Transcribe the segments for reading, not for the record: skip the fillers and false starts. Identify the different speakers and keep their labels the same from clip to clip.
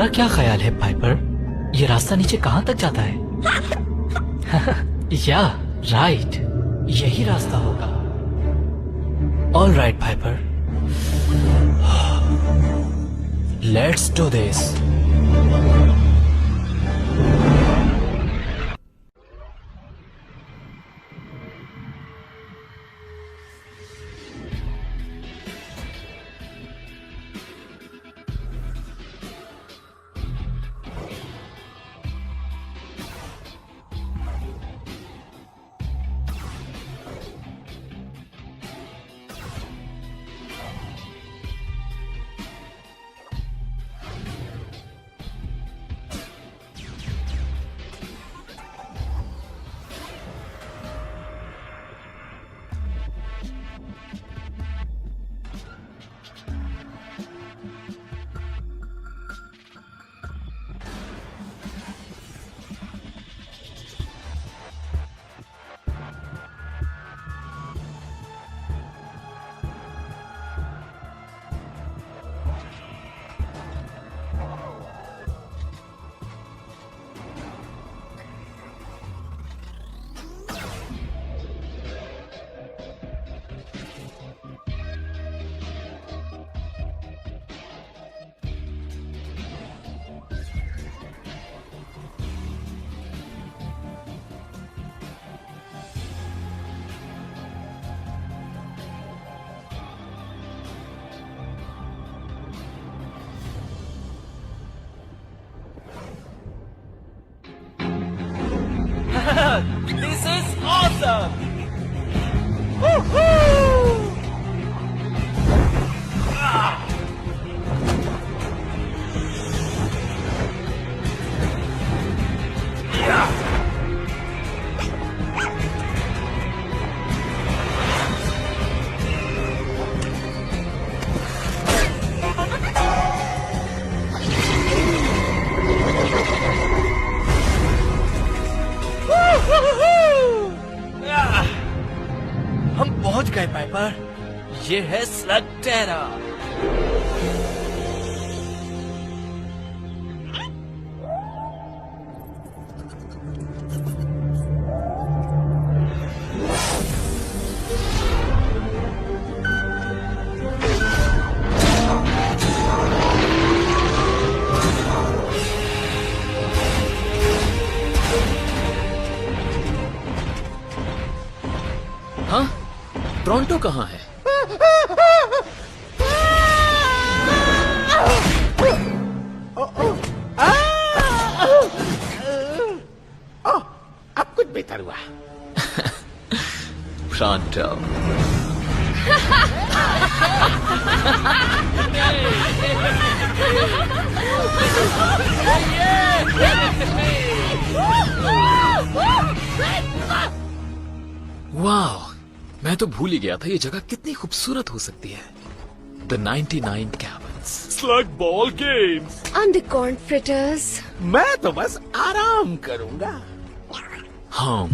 Speaker 1: तुम्हारा क्या ख्याल है पाइपर, ये रास्ता नीचे कहाँ तक जाता है? या राइट, यही रास्ता होगा। All right Piper, let's do this. This is awesome! Woohoo! हम पहुंच गए पाइपर, ये है स्लगटेरा।
Speaker 2: हाँ, टोरंटो कहाँ है?
Speaker 3: अब कुछ बेहतर हुआ।
Speaker 2: टोरंटो। वाह, मैं तो भूल ही गया था ये जगह कितनी खूबसूरत हो सकती है। The 99 Cabins।
Speaker 4: Slug ball games.
Speaker 5: Undercorn fritters.
Speaker 3: मैं तो बस आराम करूंगा।
Speaker 2: हम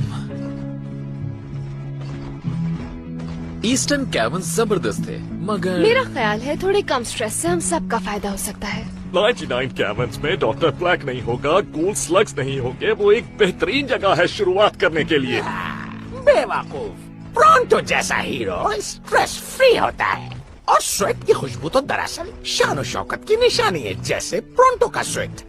Speaker 2: ईस्टर्न कैबिन्स जबरदस्त थे, मगर
Speaker 5: मेरा ख्याल है थोड़े कम स्ट्रेस से हम सबका फायदा हो सकता है।
Speaker 4: 99 कैबिन्स में डॉक्टर ब्लैक नहीं होगा, गोल्ड स्लग्स नहीं होंगे। वो एक बेहतरीन जगह है शुरुआत करने के लिए।
Speaker 3: बेवकूफ, टोरंटो जैसा हीरो स्ट्रेस फ्री होता है। और स्वेट की खुशबू तो दरअसल शान और शौकत की निशानी है, जैसे टोरंटो का स्वेट।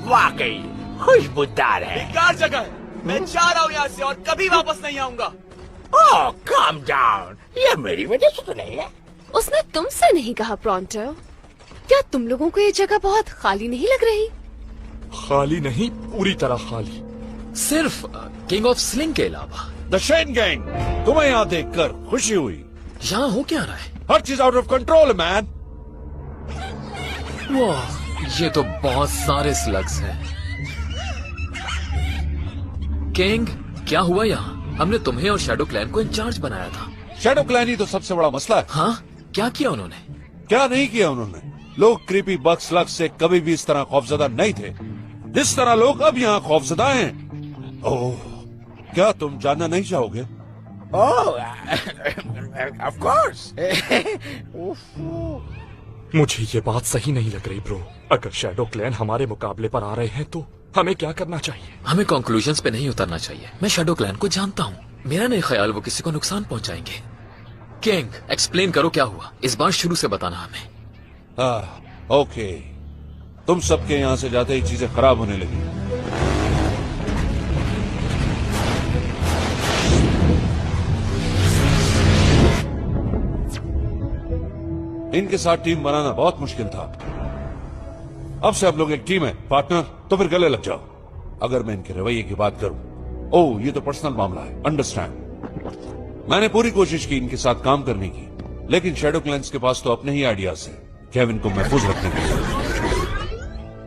Speaker 3: वाकई खुशबूदार है।
Speaker 6: बेकार जगह है, मैं जा रहा हूँ यहाँ से और कभी वापस नहीं आऊंगा।
Speaker 3: ओह काम डाउन, ये मेरी वजह से तो नहीं है।
Speaker 5: उसने तुमसे नहीं कहा टोरंटो। क्या तुम लोगों को ये जगह बहुत खाली नहीं लग रही?
Speaker 4: खाली नहीं, पूरी तरह खाली।
Speaker 2: सिर्फ किंग ऑफ स्लिंग के अलावा।
Speaker 7: द शेन गैंग, तुम्हें यहाँ देखकर खुशी हुई।
Speaker 2: यहाँ हो क्या रहा है?
Speaker 7: हर चीज आउट ऑफ कंट्रोल मैन।
Speaker 2: वाह, ये तो बहुत सारे स्लग्स हैं। किंग, क्या हुआ यहाँ? हमने तुम्हें और शैडो क्लैन को इंचार्ज बनाया था।
Speaker 7: शैडो क्लैन ही तो सबसे बड़ा मसला है।
Speaker 2: हाँ, क्या किया उन्होंने?
Speaker 7: क्या नहीं किया उन्होंने? लोग क्रीपी बग स्लग से कभी भी इस तरह खौफजदा नहीं थे जिस तरह लोग अब यहाँ खौफजदा हैं। ओह, क्या तुम जानना नहीं चाहोगे?
Speaker 3: ओह, ऑफ कोर्स।
Speaker 4: मुझे ये बात सही नहीं लग रही ब्रो। अगर शैडो क्लैन हमारे मुकाबले पर आ रहे हैं तो हमें क्या करना चाहिए?
Speaker 2: हमें कंक्लूजन्स पे नहीं उतरना चाहिए। मैं शैडो क्लैन को जानता हूँ, मेरा नहीं ख्याल वो किसी को नुकसान पहुंचाएंगे। किंग, एक्सप्लेन करो क्या हुआ, इस बार शुरू से बताना हमें।
Speaker 7: ओके, तुम सबके यहां से जाते ही चीजें खराब होने लगी। इनके साथ टीम बनाना बहुत मुश्किल था। अब से आप लोग एक टीम है पार्टनर, तो फिर गले लग जाओ। अगर मैं इनके रवैये की बात करूं, ओह ये तो पर्सनल मामला है, अंडरस्टैंड। मैंने पूरी कोशिश की इनके साथ काम करने की, लेकिन शैडो क्लैंस के पास तो अपने ही आइडियाज हैं केविन को महफूज रखने के लिए।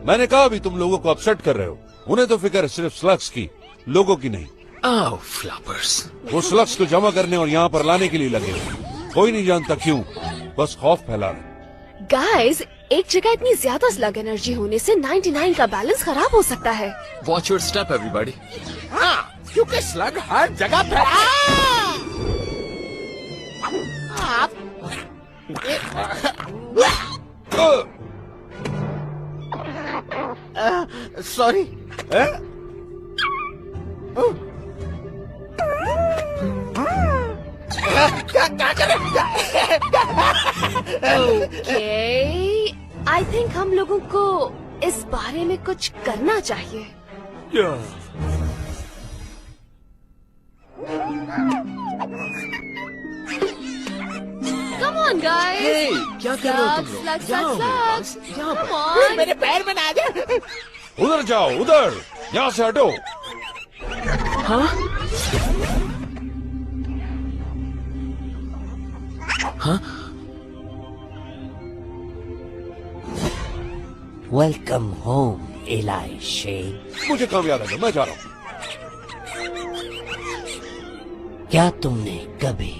Speaker 7: मैंने कहा भी तुम लोगों को अपसेट कर रहे हो। उन्हें तो फिक्र है सिर्फ स्लग्स की, लोगों की नहीं।
Speaker 2: आओ फ्लावर्स।
Speaker 7: वो स्लग्स को जमा करने और यहाँ पर लाने के लिए लगे हुए। कोई नहीं जानता क्यों, बस खौफ फैला रहे।
Speaker 5: गाइस, एक जगह इतनी ज्यादा स्लग एनर्जी होने से 99 का बैलेंस खराब हो सकता है।
Speaker 2: Watch your step everybody.
Speaker 3: हाँ, क्योंकि स्लग हर जगह फैला। सॉरी। क्या कर
Speaker 5: ओके, आई थिंक हम लोगों को इस बारे में कुछ करना चाहिए। Come on, guys.
Speaker 2: Hey, क्या कर रहे हो तुम लोग?
Speaker 5: Slugs,
Speaker 2: यहाँ आओ
Speaker 5: slugs,
Speaker 2: मेरे पास,
Speaker 5: slugs.
Speaker 2: यहाँ पर।
Speaker 5: Come on.
Speaker 3: मेरे पैर में ना आ जा।
Speaker 7: उधर जाओ, उधर, यहाँ से हटो।
Speaker 8: Welcome home ally Shane.
Speaker 7: मुझे काम याद आ गया, मैं जा रहा हूँ।
Speaker 8: क्या तुमने कभी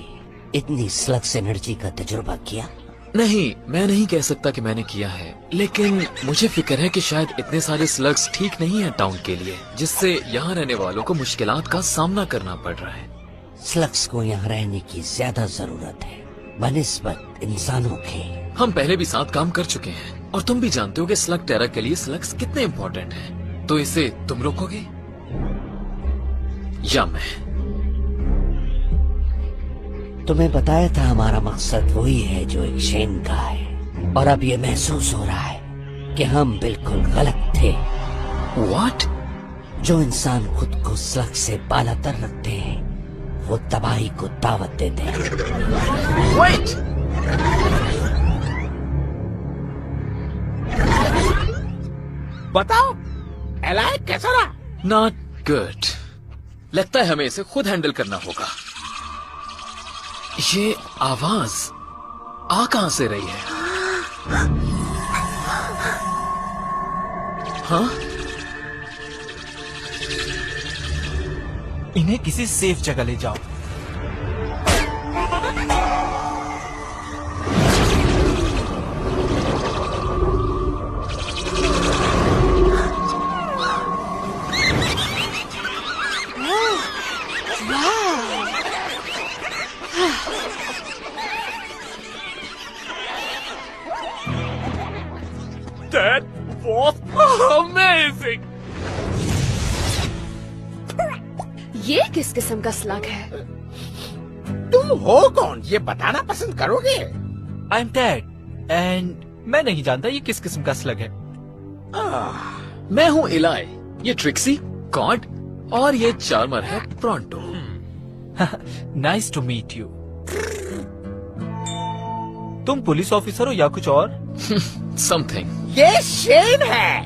Speaker 8: इतनी स्लग्स एनर्जी का तजुर्बा किया?
Speaker 2: नहीं, मैं नहीं कह सकता कि मैंने किया है, लेकिन मुझे फिक्र है कि शायद इतने सारे स्लग्स ठीक नहीं है टाउन के लिए, जिससे यहाँ रहने वालों को मुश्किलात का सामना करना पड़ रहा है।
Speaker 8: स्लग्स को यहाँ रहने की ज्यादा जरूरत है बनिस्बत इंसानों के।
Speaker 2: हम पहले भी साथ काम कर चुके हैं और तुम भी जानते हो कि स्लग टेरा के लिए स्लग्स कितने इम्पोर्टेंट हैं। तो इसे तुम रोकोगे या मैं?
Speaker 8: तुम्हें बताया था हमारा मकसद वही है जो एक शेन का है, और अब ये महसूस हो रहा है कि हम बिल्कुल गलत थे।
Speaker 2: What?
Speaker 8: जो इंसान खुद को स्लग से बालातर रखते हैं वो तबाही को दावत देते हैं।
Speaker 2: Wait!
Speaker 3: बताओ, एलाई कैसा रहा?
Speaker 2: Not good. लगता है हमें इसे खुद हैंडल करना होगा। ये आवाज आ कहां से रही है? हाँ?
Speaker 1: इन्हें किसी सेफ जगह ले जाओ।
Speaker 4: That was amazing.
Speaker 5: ये किस किस्म का स्लग है?
Speaker 3: तुम हो कौन, ये बताना पसंद करोगे?
Speaker 1: आई एम टेड एंड मैं नहीं जानता ये किस किस्म का स्लग है।
Speaker 2: मैं हूँ इलाई, ये ट्रिक्सी, कॉड और ये चार्मर है Pronto.
Speaker 1: Nice to meet you. तुम पुलिस ऑफिसर हो या कुछ और?
Speaker 2: समथिंग।
Speaker 3: ये शेन है।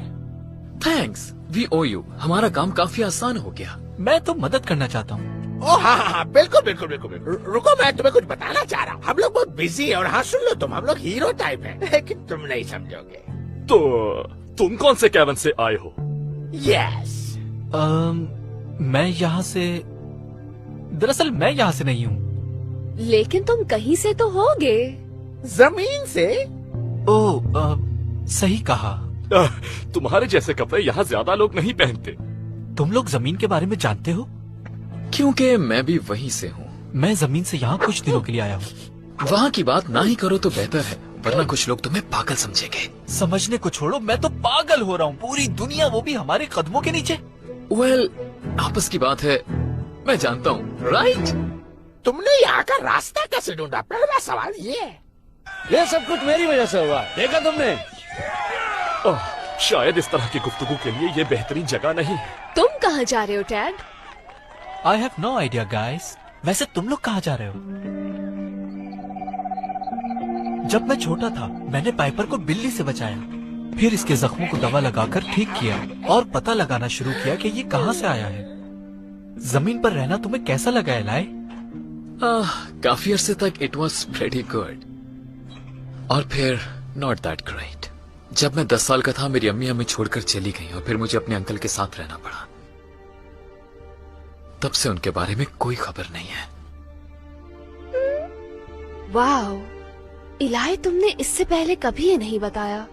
Speaker 2: Thanks, we owe you. हमारा काम काफी आसान हो गया।
Speaker 1: मैं तो मदद करना चाहता हूँ।
Speaker 3: ओ हाँ, बिल्कुल बिल्कुल बिल्कुल बिल्कुल। रुको, मैं तुम्हें कुछ बताना चाह रहा हूँ। हम लोग बहुत बिजी है और हाँ सुन लो तुम, हम लोग हीरो टाइप है, लेकिन तुम नहीं समझोगे।
Speaker 4: तो तुम कौन से कैबिन से आए हो?
Speaker 3: यस।
Speaker 1: मैं यहाँ से, दरअसल मैं यहाँ से नहीं हूँ।
Speaker 5: लेकिन तुम कहीं से तो होगे।
Speaker 3: जमीन से।
Speaker 1: ओह, सही कहा।
Speaker 4: तुम्हारे जैसे कपड़े यहाँ ज्यादा लोग नहीं पहनते।
Speaker 1: तुम लोग जमीन के बारे में जानते हो?
Speaker 2: क्योंकि मैं भी वहीं से हूँ।
Speaker 1: मैं जमीन से यहाँ कुछ दिनों के लिए आया हूँ।
Speaker 2: वहाँ की बात ना ही करो तो बेहतर है। वरना कुछ लोग तुम्हें पागल समझेंगे।
Speaker 6: समझने को छोड़ो, मैं तो पागल हो रहा हूँ। पूरी दुनिया, वो भी हमारे कदमों के नीचे।
Speaker 2: वेल, आपस की बात है, मैं जानता हूँ, राइट?
Speaker 3: तुमने यहाँ का रास्ता कैसे ढूंढा? पहला सवाल ये है।
Speaker 8: ये सब कुछ मेरी वजह से हुआ, देखा तुमने?
Speaker 4: शायद इस तरह की गुफ्तगू के लिए ये बेहतरीन जगह नहीं।
Speaker 5: तुम कहाँ जा रहे हो Tad?
Speaker 6: I have no idea guys. वैसे तुम लोग कहाँ जा रहे हो? जब मैं छोटा था, मैंने पाइपर को बिल्ली से बचाया, फिर इसके जख्मों को दवा लगाकर ठीक किया और पता लगाना शुरू किया कि ये कहाँ से आया है। जमीन पर रहना तुम्हें कैसा लगा एलाई?
Speaker 2: काफी अरसे तक इट वॉज प्रेटी गुड, और फिर नॉट दैट ग्रेट। जब मैं 10 साल का था, मेरी अम्मी हमें छोड़कर चली गई और फिर मुझे अपने अंकल के साथ रहना पड़ा। तब से उनके बारे में कोई खबर नहीं है।
Speaker 5: वाओ, इलाई, तुमने इससे पहले कभी ये नहीं बताया।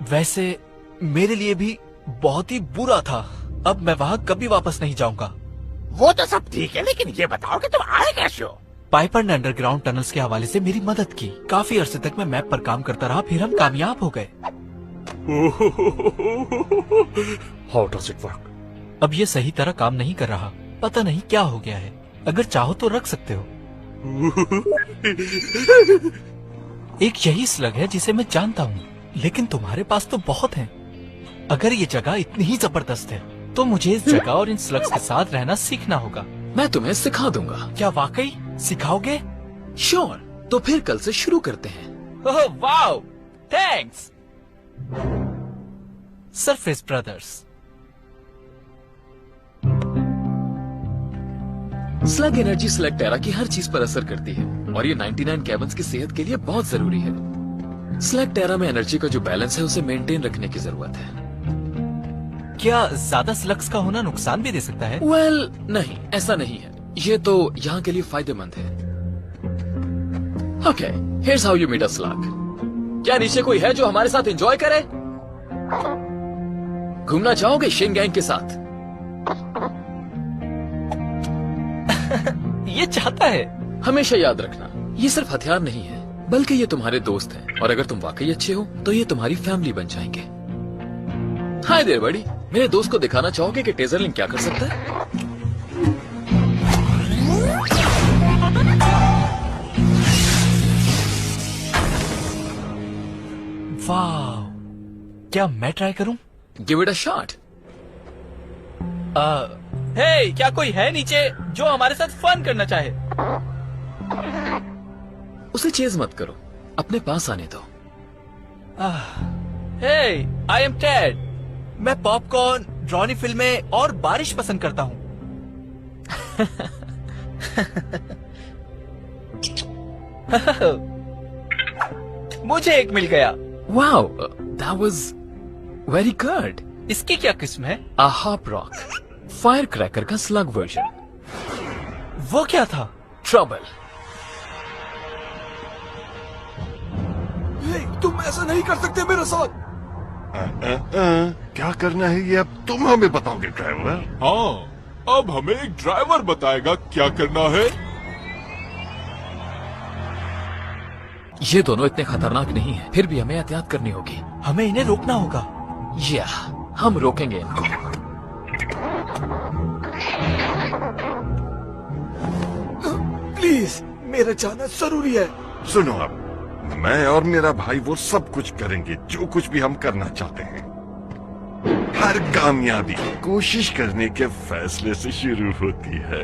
Speaker 6: वैसे मेरे लिए भी बहुत ही बुरा था। अब मैं वहाँ कभी वापस नहीं जाऊंगा।
Speaker 3: वो तो सब ठीक है, लेकिन ये बताओ कि तुम आए कैसे हो?
Speaker 6: पाइपर ने अंडरग्राउंड टनल्स के हवाले से मेरी मदद की। काफी अरसे तक मैं मैप पर काम करता रहा, फिर हम कामयाब हो गए।
Speaker 4: How does it work?
Speaker 6: अब ये सही तरह काम नहीं कर रहा, पता नहीं क्या हो गया है। अगर चाहो तो रख सकते हो। एक यही स्लग है जिसे मैं जानता हूँ, लेकिन तुम्हारे पास तो बहुत हैं। अगर ये जगह इतनी ही जबरदस्त है, तो मुझे इस जगह और इन स्लग्स के साथ रहना सीखना होगा।
Speaker 2: मैं तुम्हें सिखा दूंगा।
Speaker 6: क्या वाकई सिखाओगे?
Speaker 2: श्योर, तो फिर कल से शुरू करते हैं।
Speaker 6: Oh wow, thanks surface brothers.
Speaker 2: Slug energy slug Terra की हर चीज पर असर करती है, और ये 99 कैबन्स की सेहत के लिए बहुत जरूरी है। स्लग टेरा में एनर्जी का जो बैलेंस है, उसे मेंटेन रखने की जरूरत है।
Speaker 6: क्या ज्यादा स्लग्स का होना नुकसान भी दे सकता है?
Speaker 2: वेल, नहीं, ऐसा नहीं है। ये तो यहाँ के लिए फायदेमंद है। Okay, here's how you meet a slug. क्या नीचे कोई है जो हमारे साथ एंजॉय करे? घूमना चाहोगे शिन गैंग के साथ?
Speaker 6: ये चाहता है।
Speaker 2: हमेशा याद रखना, ये सिर्फ हथियार नहीं है, बल्कि ये तुम्हारे दोस्त हैं, और अगर तुम वाकई अच्छे हो तो ये तुम्हारी फैमिली बन जाएंगे। हाय देयर बड़ी, मेरे दोस्त को दिखाना चाहोगे कि टेजरलिंग क्या कर सकता है?
Speaker 6: वाह, क्या मैं ट्राई करूं?
Speaker 2: Give it a shot.
Speaker 6: Hey, क्या कोई है नीचे जो हमारे साथ फन करना चाहे?
Speaker 2: उसे चेज मत करो, अपने पास आने दो।
Speaker 6: हे, आई एम टेड। मैं पॉपकॉर्न, ड्रॉनी फिल्में और बारिश पसंद करता हूँ। मुझे एक मिल गया।
Speaker 2: Wow, that was very good.
Speaker 6: इसकी क्या किस्म है?
Speaker 2: A Hop Rock, fire cracker का स्लग वर्जन।
Speaker 6: वो क्या था?
Speaker 2: ट्रबल।
Speaker 6: तुम ऐसा नहीं कर सकते मेरे साथ।
Speaker 9: क्या करना है ये अब तुम हमें बताओगे ड्राइवर?
Speaker 10: हाँ, अब हमें एक ड्राइवर बताएगा क्या करना है।
Speaker 2: ये दोनों इतने खतरनाक नहीं हैं, फिर भी हमें एहतियात करनी होगी।
Speaker 6: हमें इन्हें रोकना होगा।
Speaker 2: या, हम रोकेंगे इनको।
Speaker 6: प्लीज, मेरा जाना जरूरी है।
Speaker 9: सुनो, अब मैं और मेरा भाई वो सब कुछ करेंगे जो कुछ भी हम करना चाहते हैं। हर कामयाबी कोशिश करने के फैसले से शुरू होती है।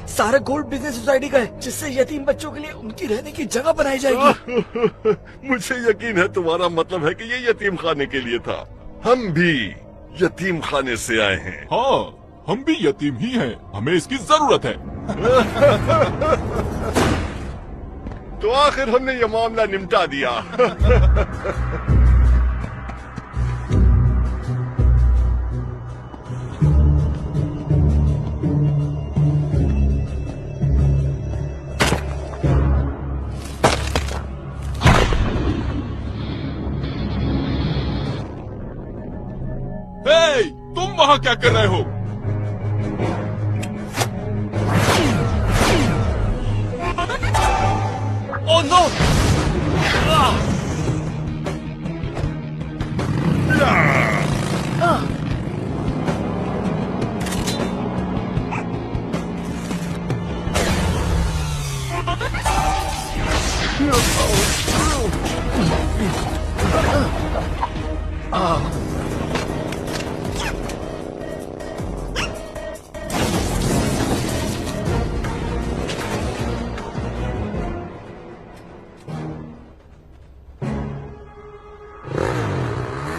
Speaker 6: सारा गोल्ड बिजनेस सोसाइटी का है, जिससे यतीम बच्चों के लिए उनकी रहने की जगह बनाई जाएगी।
Speaker 9: मुझे यकीन है तुम्हारा मतलब है कि ये यतीम खाने के लिए था। हम भी यतीम खाने से आए हैं।
Speaker 10: हाँ, हम भी यतीम ही हैं, हमें इसकी जरूरत है।
Speaker 9: तो आखिर हमने ये मामला निपटा दिया।
Speaker 10: हे, तुम वहाँ क्या कर रहे हो?
Speaker 6: Oh no!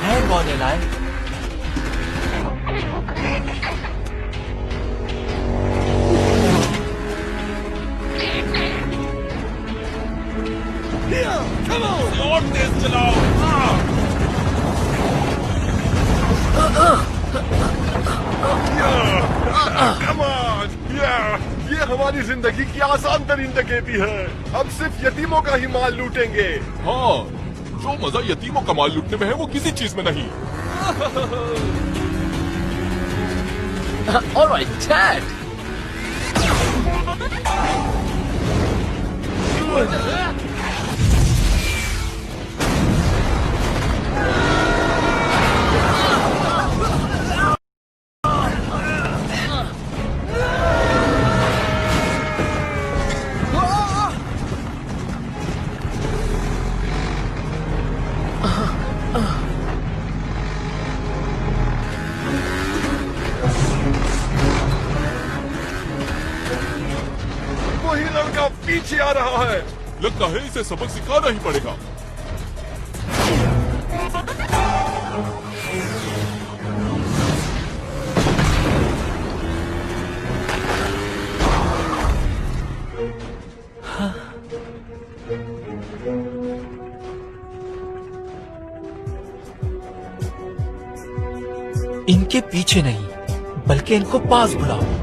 Speaker 6: Hang on, Eli.
Speaker 10: और तेज चलाओ।
Speaker 9: Come on! ये हमारी जिंदगी की आसान तरीन डकैती है। अब सिर्फ यतीमों का ही माल लूटेंगे।
Speaker 10: हाँ, जो मजा यतीमों का माल लूटने में है वो किसी चीज में नहीं।
Speaker 2: Alright dad.
Speaker 9: वही लड़का पीछे आ रहा है।
Speaker 10: लगता है इसे सबक सिखाना ही पड़ेगा।
Speaker 6: इनके पीछे नहीं, बल्कि इनको पास बुलाओ।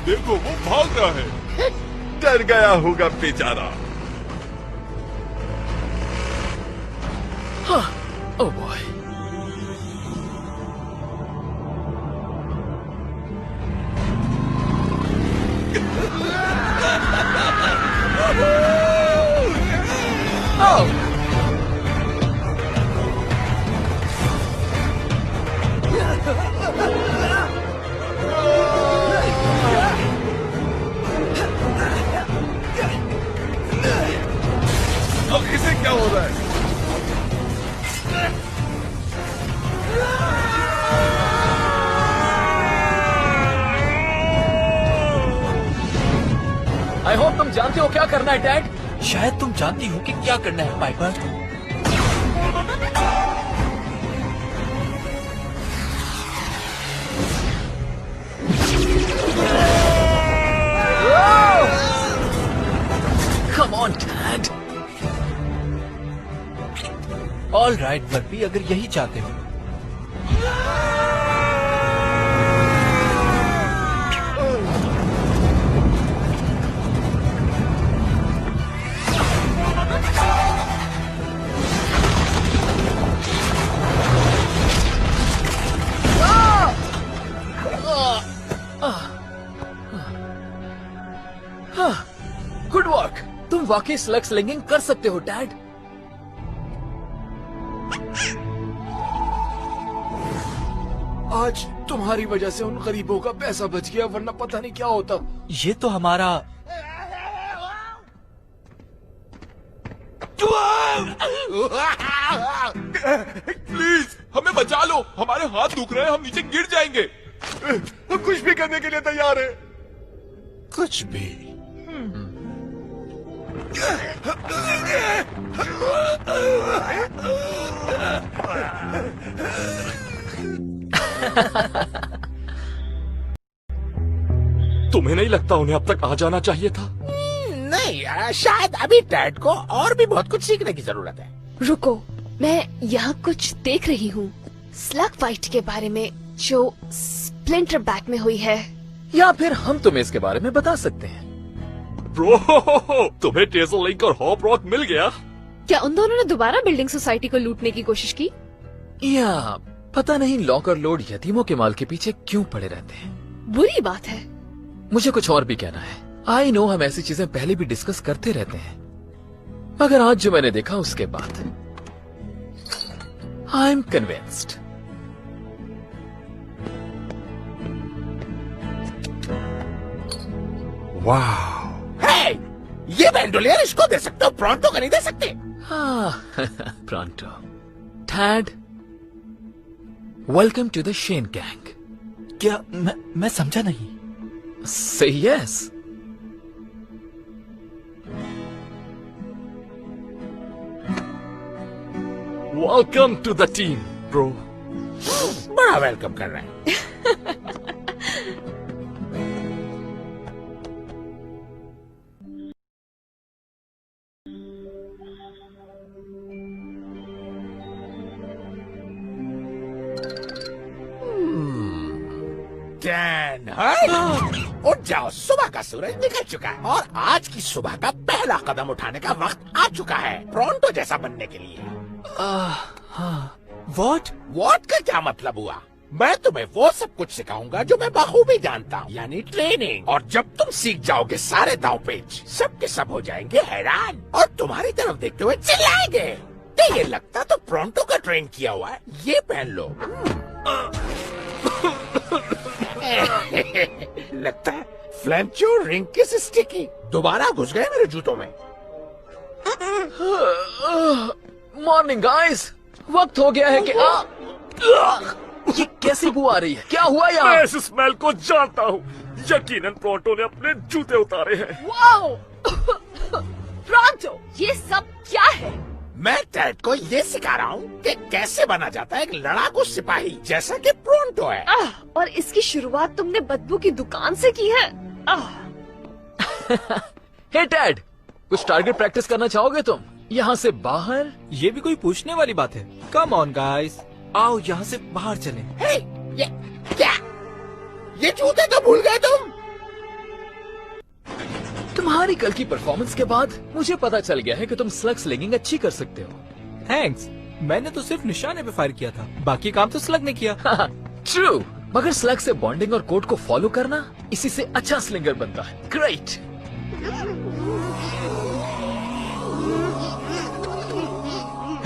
Speaker 10: देखो वो भाग रहा है।
Speaker 9: डर गया होगा बेचारा।
Speaker 2: Oh boy.
Speaker 9: अब इसे क्या हो रहा है?
Speaker 2: आई होप तुम जानते हो क्या करना है डैड।
Speaker 6: शायद तुम जानती हो कि क्या करना है Piper.
Speaker 2: Come on dad.
Speaker 6: All right Burpy, अगर यही चाहते हो।
Speaker 2: Good work. तुम वाकई स्लग स्लिंगिंग कर सकते हो डैड।
Speaker 3: आज तुम्हारी वजह से उन गरीबों का पैसा बच गया, वरना पता नहीं क्या होता।
Speaker 6: ये तो हमारा
Speaker 10: प्लीज हमें बचा लो, हमारे हाथ दुख रहे हैं, हम नीचे गिर जाएंगे।
Speaker 9: हम कुछ भी करने के लिए तैयार है।
Speaker 3: कुछ भी।
Speaker 10: तुम्हें नहीं लगता उन्हें अब तक आ जाना चाहिए था?
Speaker 3: नहीं, शायद अभी डैड को और भी बहुत कुछ सीखने की जरूरत है।
Speaker 5: रुको, मैं यहाँ कुछ देख रही हूँ स्लग फाइट के बारे में जो स्प्लिंटर बैक में हुई है।
Speaker 2: या फिर हम तुम्हें इसके बारे में बता सकते हैं।
Speaker 4: ब्रो, तुम्हें टेजर लिंक और हॉप रॉक मिल गया?
Speaker 5: क्या उन दोनों ने दोबारा बिल्डिंग सोसाइटी को लूटने की कोशिश की?
Speaker 2: या पता नहीं लॉक और लोड यतीमों के माल के पीछे क्यों पड़े रहते हैं।
Speaker 5: बुरी बात है।
Speaker 2: मुझे कुछ और भी कहना है। आई नो हम ऐसी चीजें पहले भी डिस्कस करते रहते हैं, मगर आज जो मैंने देखा उसके बाद आई एम कन्विंस्ड।
Speaker 3: वाह, हे, ये बैंडोलियर इसको दे सकते हो, प्रॉन्टो का नहीं दे सकते?
Speaker 2: Pronto. Tad, welcome to the Shane gang.
Speaker 6: क्या मैं समझा नहीं।
Speaker 2: Say yes.
Speaker 4: Welcome to the team, bro.
Speaker 3: बड़ा वेलकम कर रहे हैं। Dan, उठ जाओ, सुबह का सूरज निकल चुका है और आज की सुबह का पहला कदम उठाने का वक्त आ चुका है प्रॉन्टो जैसा बनने के लिए। वॉट का क्या मतलब हुआ? मैं तुम्हें वो सब कुछ सिखाऊंगा जो मैं बखूबी जानता हूँ, यानी ट्रेनिंग। और जब तुम सीख जाओगे सारे दांव पेच, सब के सब हो जाएंगे हैरान और तुम्हारी तरफ देखते हुए चिल्लाएंगे। तो ये लगता तो प्रॉन्टो का ट्रेन किया हुआ है, ये पहन लो। लगता है फ्लैंचो रिंग किस स्टिकी दोबारा घुस गए मेरे जूतों में।
Speaker 2: मॉर्निंग गाइस, वक्त हो गया है कि ये कैसी बू आ रही है? क्या हुआ यहाँ?
Speaker 4: मैं इस स्मेल को जानता हूँ। यकीनन प्रॉन्टो ने अपने जूते उतारे हैं।
Speaker 5: वाओ! प्रॉन्टो, ये सब क्या है?
Speaker 3: मैं टैड को ये सिखा रहा हूँ कि कैसे बना जाता है एक लड़ाकू सिपाही जैसा कि प्रॉन्टो है।
Speaker 5: और इसकी शुरुआत तुमने बदबू की दुकान से की है।
Speaker 2: हे टैड, कुछ टारगेट प्रैक्टिस करना चाहोगे तुम? यहाँ से बाहर?
Speaker 6: ये भी कोई पूछने वाली बात है? कम ऑन गाइस, आओ यहाँ से बाहर चलें।
Speaker 3: हे, ये क्या? ये जूते तो भूल गए तुम?
Speaker 2: तुम्हारी कल की परफॉर्मेंस के बाद मुझे पता चल गया है कि तुम स्लग स्लिंगिंग अच्छी कर सकते हो।
Speaker 6: थैंक्स, मैंने तो सिर्फ निशाने पे फायर किया था, बाकी काम तो स्लग ने किया।
Speaker 2: ट्रू, मगर स्लग से बॉन्डिंग और कोड को फॉलो करना, इसी से अच्छा स्लिंगर बनता है। ग्रेट।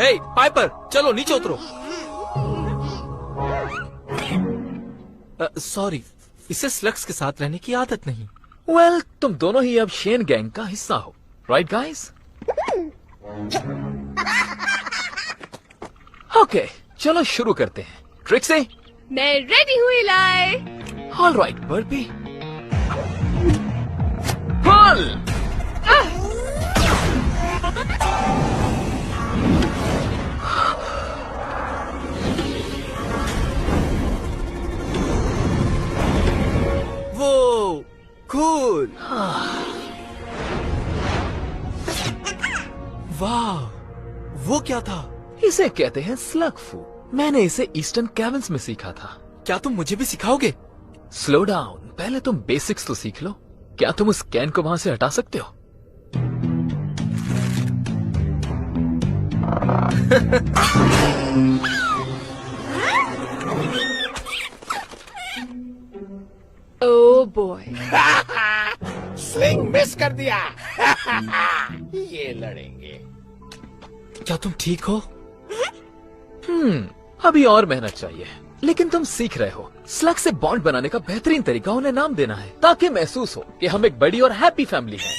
Speaker 6: हे पाइपर, चलो नीचे उतरो। सॉरी, इसे स्लग्स के साथ रहने की आदत नहीं।
Speaker 2: वेल, तुम दोनों ही अब शेन गैंग का हिस्सा हो, राइट गाइस? ओके, चलो शुरू करते हैं। ट्रिक्सी,
Speaker 5: मैं रेडी हूँ इलाई।
Speaker 2: ऑल राइट बर्बी, पुल।
Speaker 6: वो कूल। वाह, वो क्या था?
Speaker 2: इसे कहते हैं स्लग फू। मैंने इसे ईस्टर्न कैबिन्स में सीखा था।
Speaker 6: क्या तुम मुझे भी सिखाओगे?
Speaker 2: स्लो डाउन, पहले तुम बेसिक्स तो सीख लो। क्या तुम उस कैन को वहां से हटा सकते हो?
Speaker 5: ओह बॉय,
Speaker 3: स्लिंग मिस कर दिया। ये लड़ेंगे।
Speaker 6: क्या तुम ठीक हो?
Speaker 2: अभी और मेहनत चाहिए, लेकिन तुम सीख रहे हो। स्लग से बॉन्ड बनाने का बेहतरीन तरीका उन्हें नाम देना है, ताकि महसूस हो कि हम एक बड़ी और हैप्पी फैमिली हैं।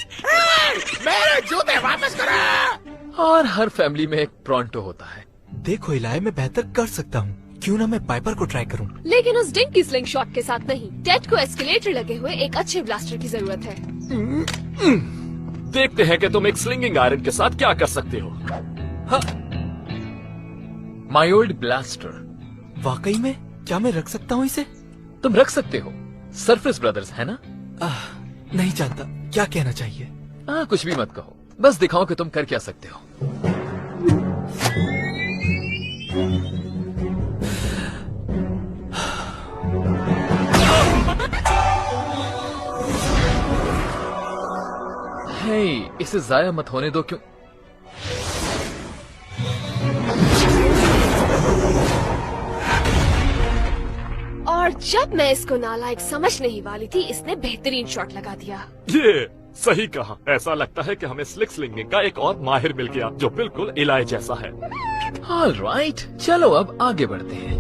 Speaker 3: मेरे जूते वापस करो।
Speaker 2: और हर फैमिली में एक प्रॉन्टो होता है।
Speaker 6: देखो इलाई, मैं बेहतर कर सकता हूँ। क्यों ना मैं पाइपर को ट्राई करूँ?
Speaker 5: लेकिन उस डिंक की स्लिंग शॉट के साथ नहीं। टेड को एस्केलेटर लगे हुए एक अच्छे ब्लास्टर की जरूरत है।
Speaker 4: देखते हैं कि तुम एक स्लिंगिंग आयरन के साथ क्या कर सकते हो।
Speaker 2: My old blaster.
Speaker 6: वाकई में? क्या मैं रख सकता हूँ इसे?
Speaker 2: तुम रख सकते हो। सरफेस ब्रदर्स है ना?
Speaker 6: नहीं जानता, क्या कहना चाहिए?
Speaker 2: कुछ भी मत कहो, बस दिखाओ कि तुम कर क्या सकते हो। इसे जाया मत होने दो। क्यों?
Speaker 5: और जब मैं इसको नालायक समझने ही वाली थी, इसने बेहतरीन शॉट लगा दिया।
Speaker 4: ये सही कहा। ऐसा लगता है कि हमें स्लिक स्लिंगिंग का एक और माहिर मिल गया जो बिल्कुल इलाय जैसा है।
Speaker 2: ऑलराइट, चलो अब आगे बढ़ते हैं।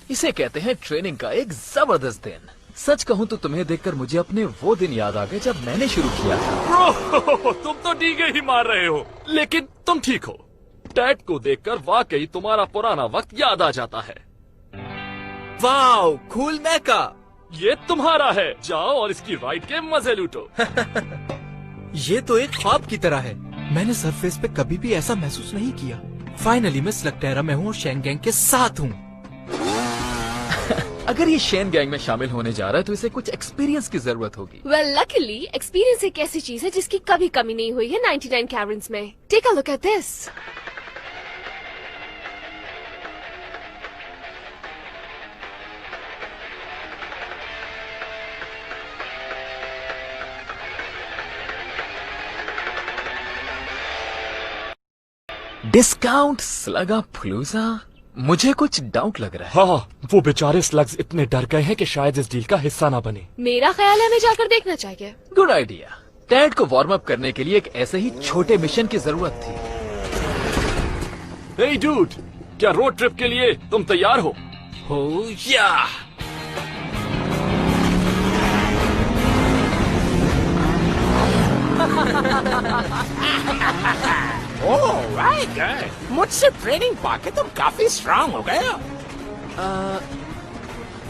Speaker 2: इसे कहते हैं ट्रेनिंग का एक जबरदस्त दिन। सच कहूं तो तुम्हें देखकर मुझे अपने वो दिन याद आ गए जब मैंने शुरू किया था।
Speaker 4: ब्रो, तुम तो डीगे ही मार रहे हो, लेकिन तुम ठीक हो। टैट को देखकर वाकई तुम्हारा पुराना वक्त याद आ जाता है।
Speaker 6: Wow, cool Mecha.
Speaker 4: ये तुम्हारा है, जाओ और इसकी राइड के मजे लूटो।
Speaker 6: ये तो एक ख्वाब की तरह है। मैंने सरफेस पे कभी भी ऐसा महसूस नहीं किया। फाइनली मैं स्लगटेरा में हूँ और शेन गैंग के साथ हूँ।
Speaker 2: अगर ये शेन गैंग में शामिल होने जा रहा है तो इसे कुछ एक्सपीरियंस की जरूरत होगी।
Speaker 5: वेल लकीली एक्सपीरियंस एक ऐसी चीज है जिसकी कभी कमी नहीं हुई है 99 कैवर्न्स में। Take a look at this.
Speaker 2: Discount स्लगा फलूजा, मुझे कुछ डाउट लग रहा है।
Speaker 4: हाँ, वो बेचारे स्लग्स इतने डर गए हैं कि शायद इस डील का हिस्सा ना बने।
Speaker 5: मेरा ख्याल है हमें जाकर देखना चाहिए।
Speaker 2: Good idea. टैड को वार्म अप करने के लिए एक ऐसे ही छोटे मिशन की जरूरत थी।
Speaker 4: हे डूड, क्या रोड ट्रिप के लिए तुम तैयार हो?
Speaker 6: या
Speaker 3: ओह राइट गुड। मुझसे ट्रेनिंग पाके तुम काफी स्ट्रांग हो गए हो।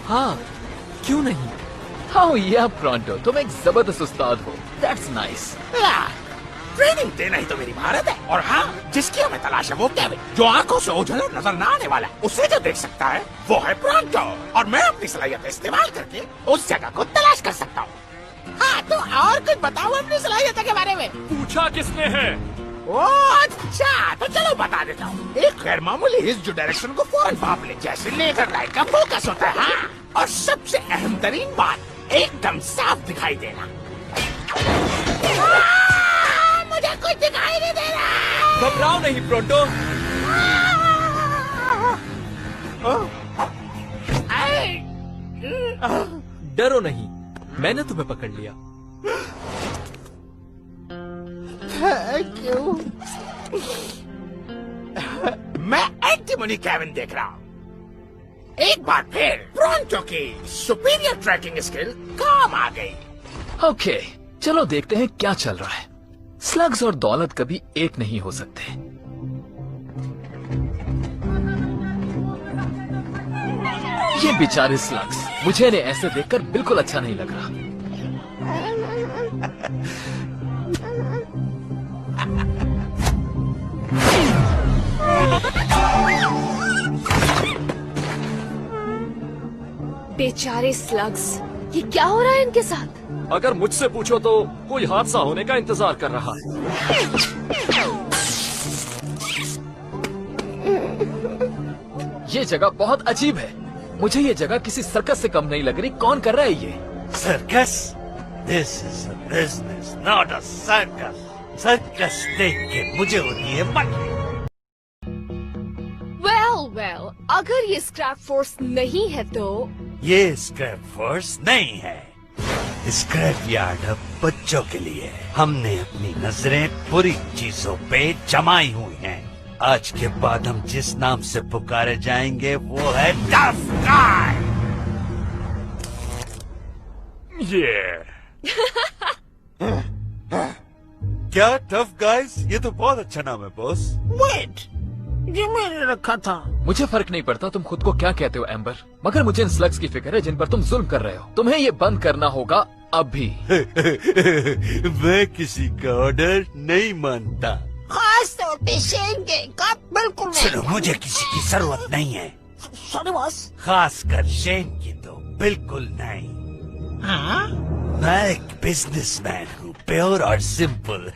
Speaker 6: हाँ, क्यों नहीं।
Speaker 2: हाँ या प्रोंटो, तुम एक जबरदस्त उस्ताद हो। That's nice.
Speaker 3: ट्रेनिंग देना ही तो मेरी महारत है। और हाँ, जिसकी हमें तलाश है वो केविन, जो आंखों से ओझल और नजर ना आने वाला है। उसे जो देख सकता है वो है प्रोंटो, और मैं अपनी सलाहियत इस्तेमाल करके उस जगह को तलाश कर सकता हूँ। हाँ, तो और कुछ बताओ अपनी सलाहियत के बारे में।
Speaker 4: पूछा किसने है?
Speaker 3: ओह अच्छा, तो चलो बता देता हूँ। एक गैर मामूली हिस्स जो डायरेक्शन को फौरन भाप ले, जैसे लेजर लाइट का फोकस होता है। हाँ, और सबसे अहम तरीन बात, एकदम साफ दिखाई देना। मुझे कुछ दिखाई नहीं दे रहा।
Speaker 6: घबराओ नहीं प्रोंटो। डरो नहीं, मैंने तुम्हें पकड़ लिया।
Speaker 3: क्यों? मैं एंटीमनी केविन देख रहा हूँ। एक बार फिर प्रोंटो की सुपीरियर ट्रैकिंग स्किल काम आ गई।
Speaker 2: ओके, चलो देखते हैं क्या चल रहा है। स्लग्स और दौलत कभी एक नहीं हो सकते। ये बेचारे स्लग्स, मुझे इन्हें ऐसे देखकर बिल्कुल अच्छा नहीं लग रहा।
Speaker 5: बेचारे स्लग्स, ये क्या हो रहा है इनके साथ?
Speaker 4: अगर मुझसे पूछो तो कोई हादसा होने का इंतजार कर रहा है।
Speaker 2: ये जगह बहुत अजीब है। मुझे ये जगह किसी सर्कस से कम नहीं लग रही। कौन कर रहा है ये?
Speaker 11: Circus? This is a business, not a circus. Circus देख के मुझे होती है मत।
Speaker 5: वेल, अगर ये स्क्रैप फोर्स नहीं है तो
Speaker 11: ये स्क्रैप फोर्स नहीं है। स्क्रैप यार्ड अब बच्चों के लिए है। हमने अपनी नजरें बुरी चीजों पे जमाई हुई हैं। आज के बाद हम जिस नाम से पुकारे जाएंगे वो है टफ गाय।
Speaker 4: ये
Speaker 11: क्या टफ गाइस? ये तो बहुत अच्छा नाम है बॉस।
Speaker 3: वेट, ये मैंने रखा था।
Speaker 2: मुझे फर्क नहीं पड़ता तुम खुद को क्या कहते हो एम्बर, मगर मुझे इन स्लग्स की फिक्र है जिन पर तुम जुल्म कर रहे हो। तुम्हें ये बंद करना होगा अभी।
Speaker 11: मैं किसी का ऑर्डर नहीं मानता।
Speaker 3: खास तौर पे शेन गैंग का बिल्कुल नहीं।
Speaker 11: सुनो, मुझे किसी की जरूरत नहीं है,
Speaker 3: सॉरी बॉस।
Speaker 11: खासकर शेन की तो बिल्कुल नहीं।
Speaker 3: हाँ?
Speaker 11: मैं एक बिजनेसमैन हूँ, प्योर और सिंपल।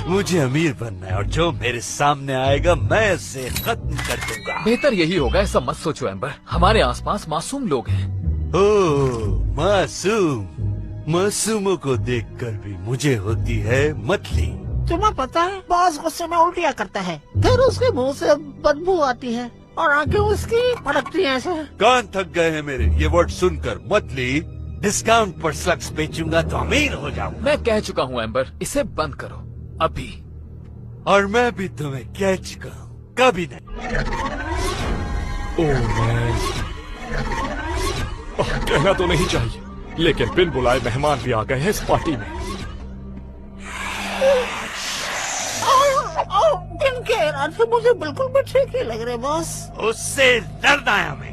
Speaker 11: मुझे अमीर बनना है और जो मेरे सामने आएगा मैं उसे खत्म कर दूंगा।
Speaker 2: बेहतर यही होगा, ऐसा मत सोचो एम्बर। हमारे आसपास मासूम लोग हैं।
Speaker 11: ओह मासूम, मासूमों को देखकर भी मुझे होती है मतली।
Speaker 3: तुम्हें पता है बॉस गुस्से में उल्टियाँ करता है, फिर उसके मुंह से बदबू आती है और आंखें उसकी फड़कती हैं ऐसे।
Speaker 11: कान थक गए हैं मेरे ये वर्ड सुनकर। मतली, डिस्काउंट पर स्लग्स बेचूंगा तो अमीर हो जाऊंगा।
Speaker 2: मैं कह चुका हूँ एम्बर, इसे बंद करो अभी।
Speaker 11: और मैं भी तुम्हें कह चुका हूँ, कभी नहीं।
Speaker 4: ओह मैन, कहना तो नहीं चाहिए, लेकिन बिन बुलाए मेहमान भी आ गए हैं इस पार्टी में।
Speaker 3: इनके इरादे मुझे बिल्कुल भी ठीक नहीं लग रहे बॉस।
Speaker 11: उससे डरना है हमें।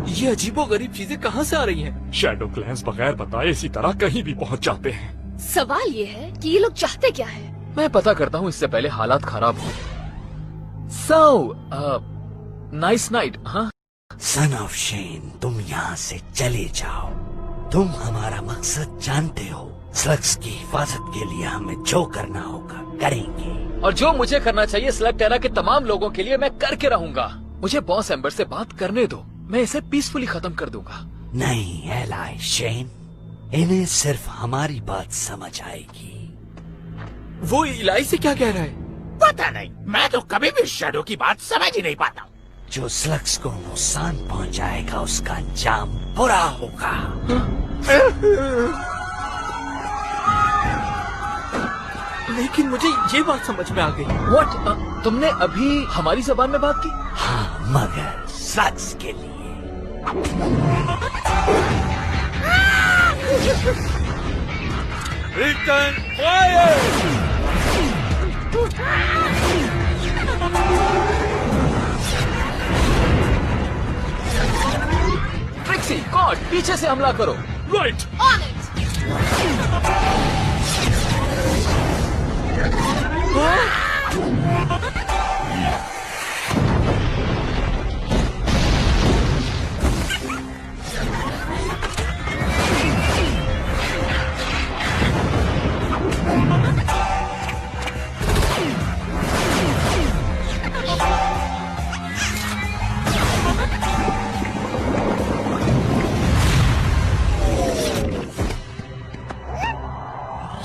Speaker 6: ये अजीबोगरीब चीजें कहाँ से आ रही हैं?
Speaker 4: शैडो क्लैंस बगैर बताए इसी तरह कहीं भी पहुंच जाते हैं।
Speaker 5: सवाल ये है कि ये लोग चाहते क्या है?
Speaker 2: मैं पता करता हूँ इससे पहले हालात खराब हो। So, nice night. हाँ,
Speaker 11: सन ऑफ शेन, तुम यहाँ से चले जाओ। तुम हमारा मकसद जानते हो। स्लग्स की हिफाजत के लिए हमें जो करना होगा करेंगे।
Speaker 2: और जो मुझे करना चाहिए स्लग टेरा के तमाम लोगों के लिए मैं करके रहूंगा। मुझे बॉस एम्बर से बात करने दो, मैं इसे पीसफुली खत्म कर दूंगा।
Speaker 11: नहीं एलाई शेन, इन्हें सिर्फ हमारी बात समझ आएगी।
Speaker 6: वो इलाई से क्या कह रहा है?
Speaker 3: पता नहीं, मैं तो कभी भी शैडो की बात समझ ही नहीं पाता।
Speaker 11: जो स्लग्स को नुकसान पहुंचाएगा उसका अंजाम बुरा होगा।
Speaker 6: लेकिन मुझे ये बात समझ में आ गई।
Speaker 2: व्हाट? तुमने अभी हमारी जबान में बात की?
Speaker 11: हाँ, मगर स्लग्स के लिए। Return fire!
Speaker 2: ट्रिक्सी, कॉड, पीछे से हमला करो।
Speaker 4: राइट।
Speaker 5: On it.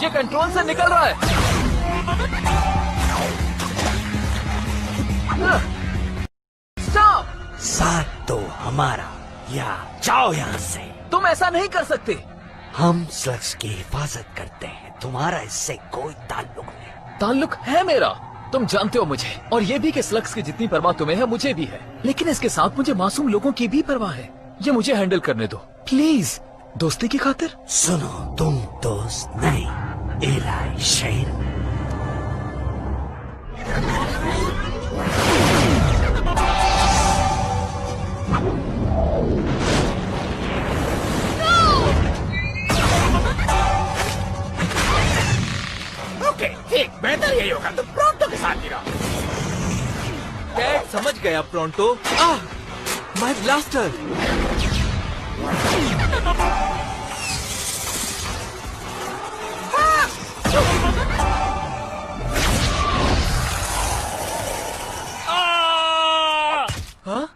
Speaker 2: ये कंट्रोल से निकल रहा है। स्टॉप!
Speaker 11: साथ तो हमारा, या जाओ यहाँ से।
Speaker 2: तुम ऐसा नहीं कर सकते।
Speaker 11: हम स्लग्स की हिफाजत करते हैं, तुम्हारा इससे कोई ताल्लुक नहीं।
Speaker 2: ताल्लुक है मेरा, तुम जानते हो मुझे। और ये भी कि स्लग्स की जितनी परवाह तुम्हें है मुझे भी है, लेकिन इसके साथ मुझे मासूम लोगों की भी परवाह है। ये मुझे हैंडल करने दो प्लीज, दोस्ती की खातिर।
Speaker 11: सुनो, तुम दोस्त नहीं, एलाई शेन।
Speaker 3: ओके, ठीक, बेहतर यही होगा तो प्रोंटो के साथ गिरा।
Speaker 6: कैट समझ गया प्रोंटो। My blaster. हाँ?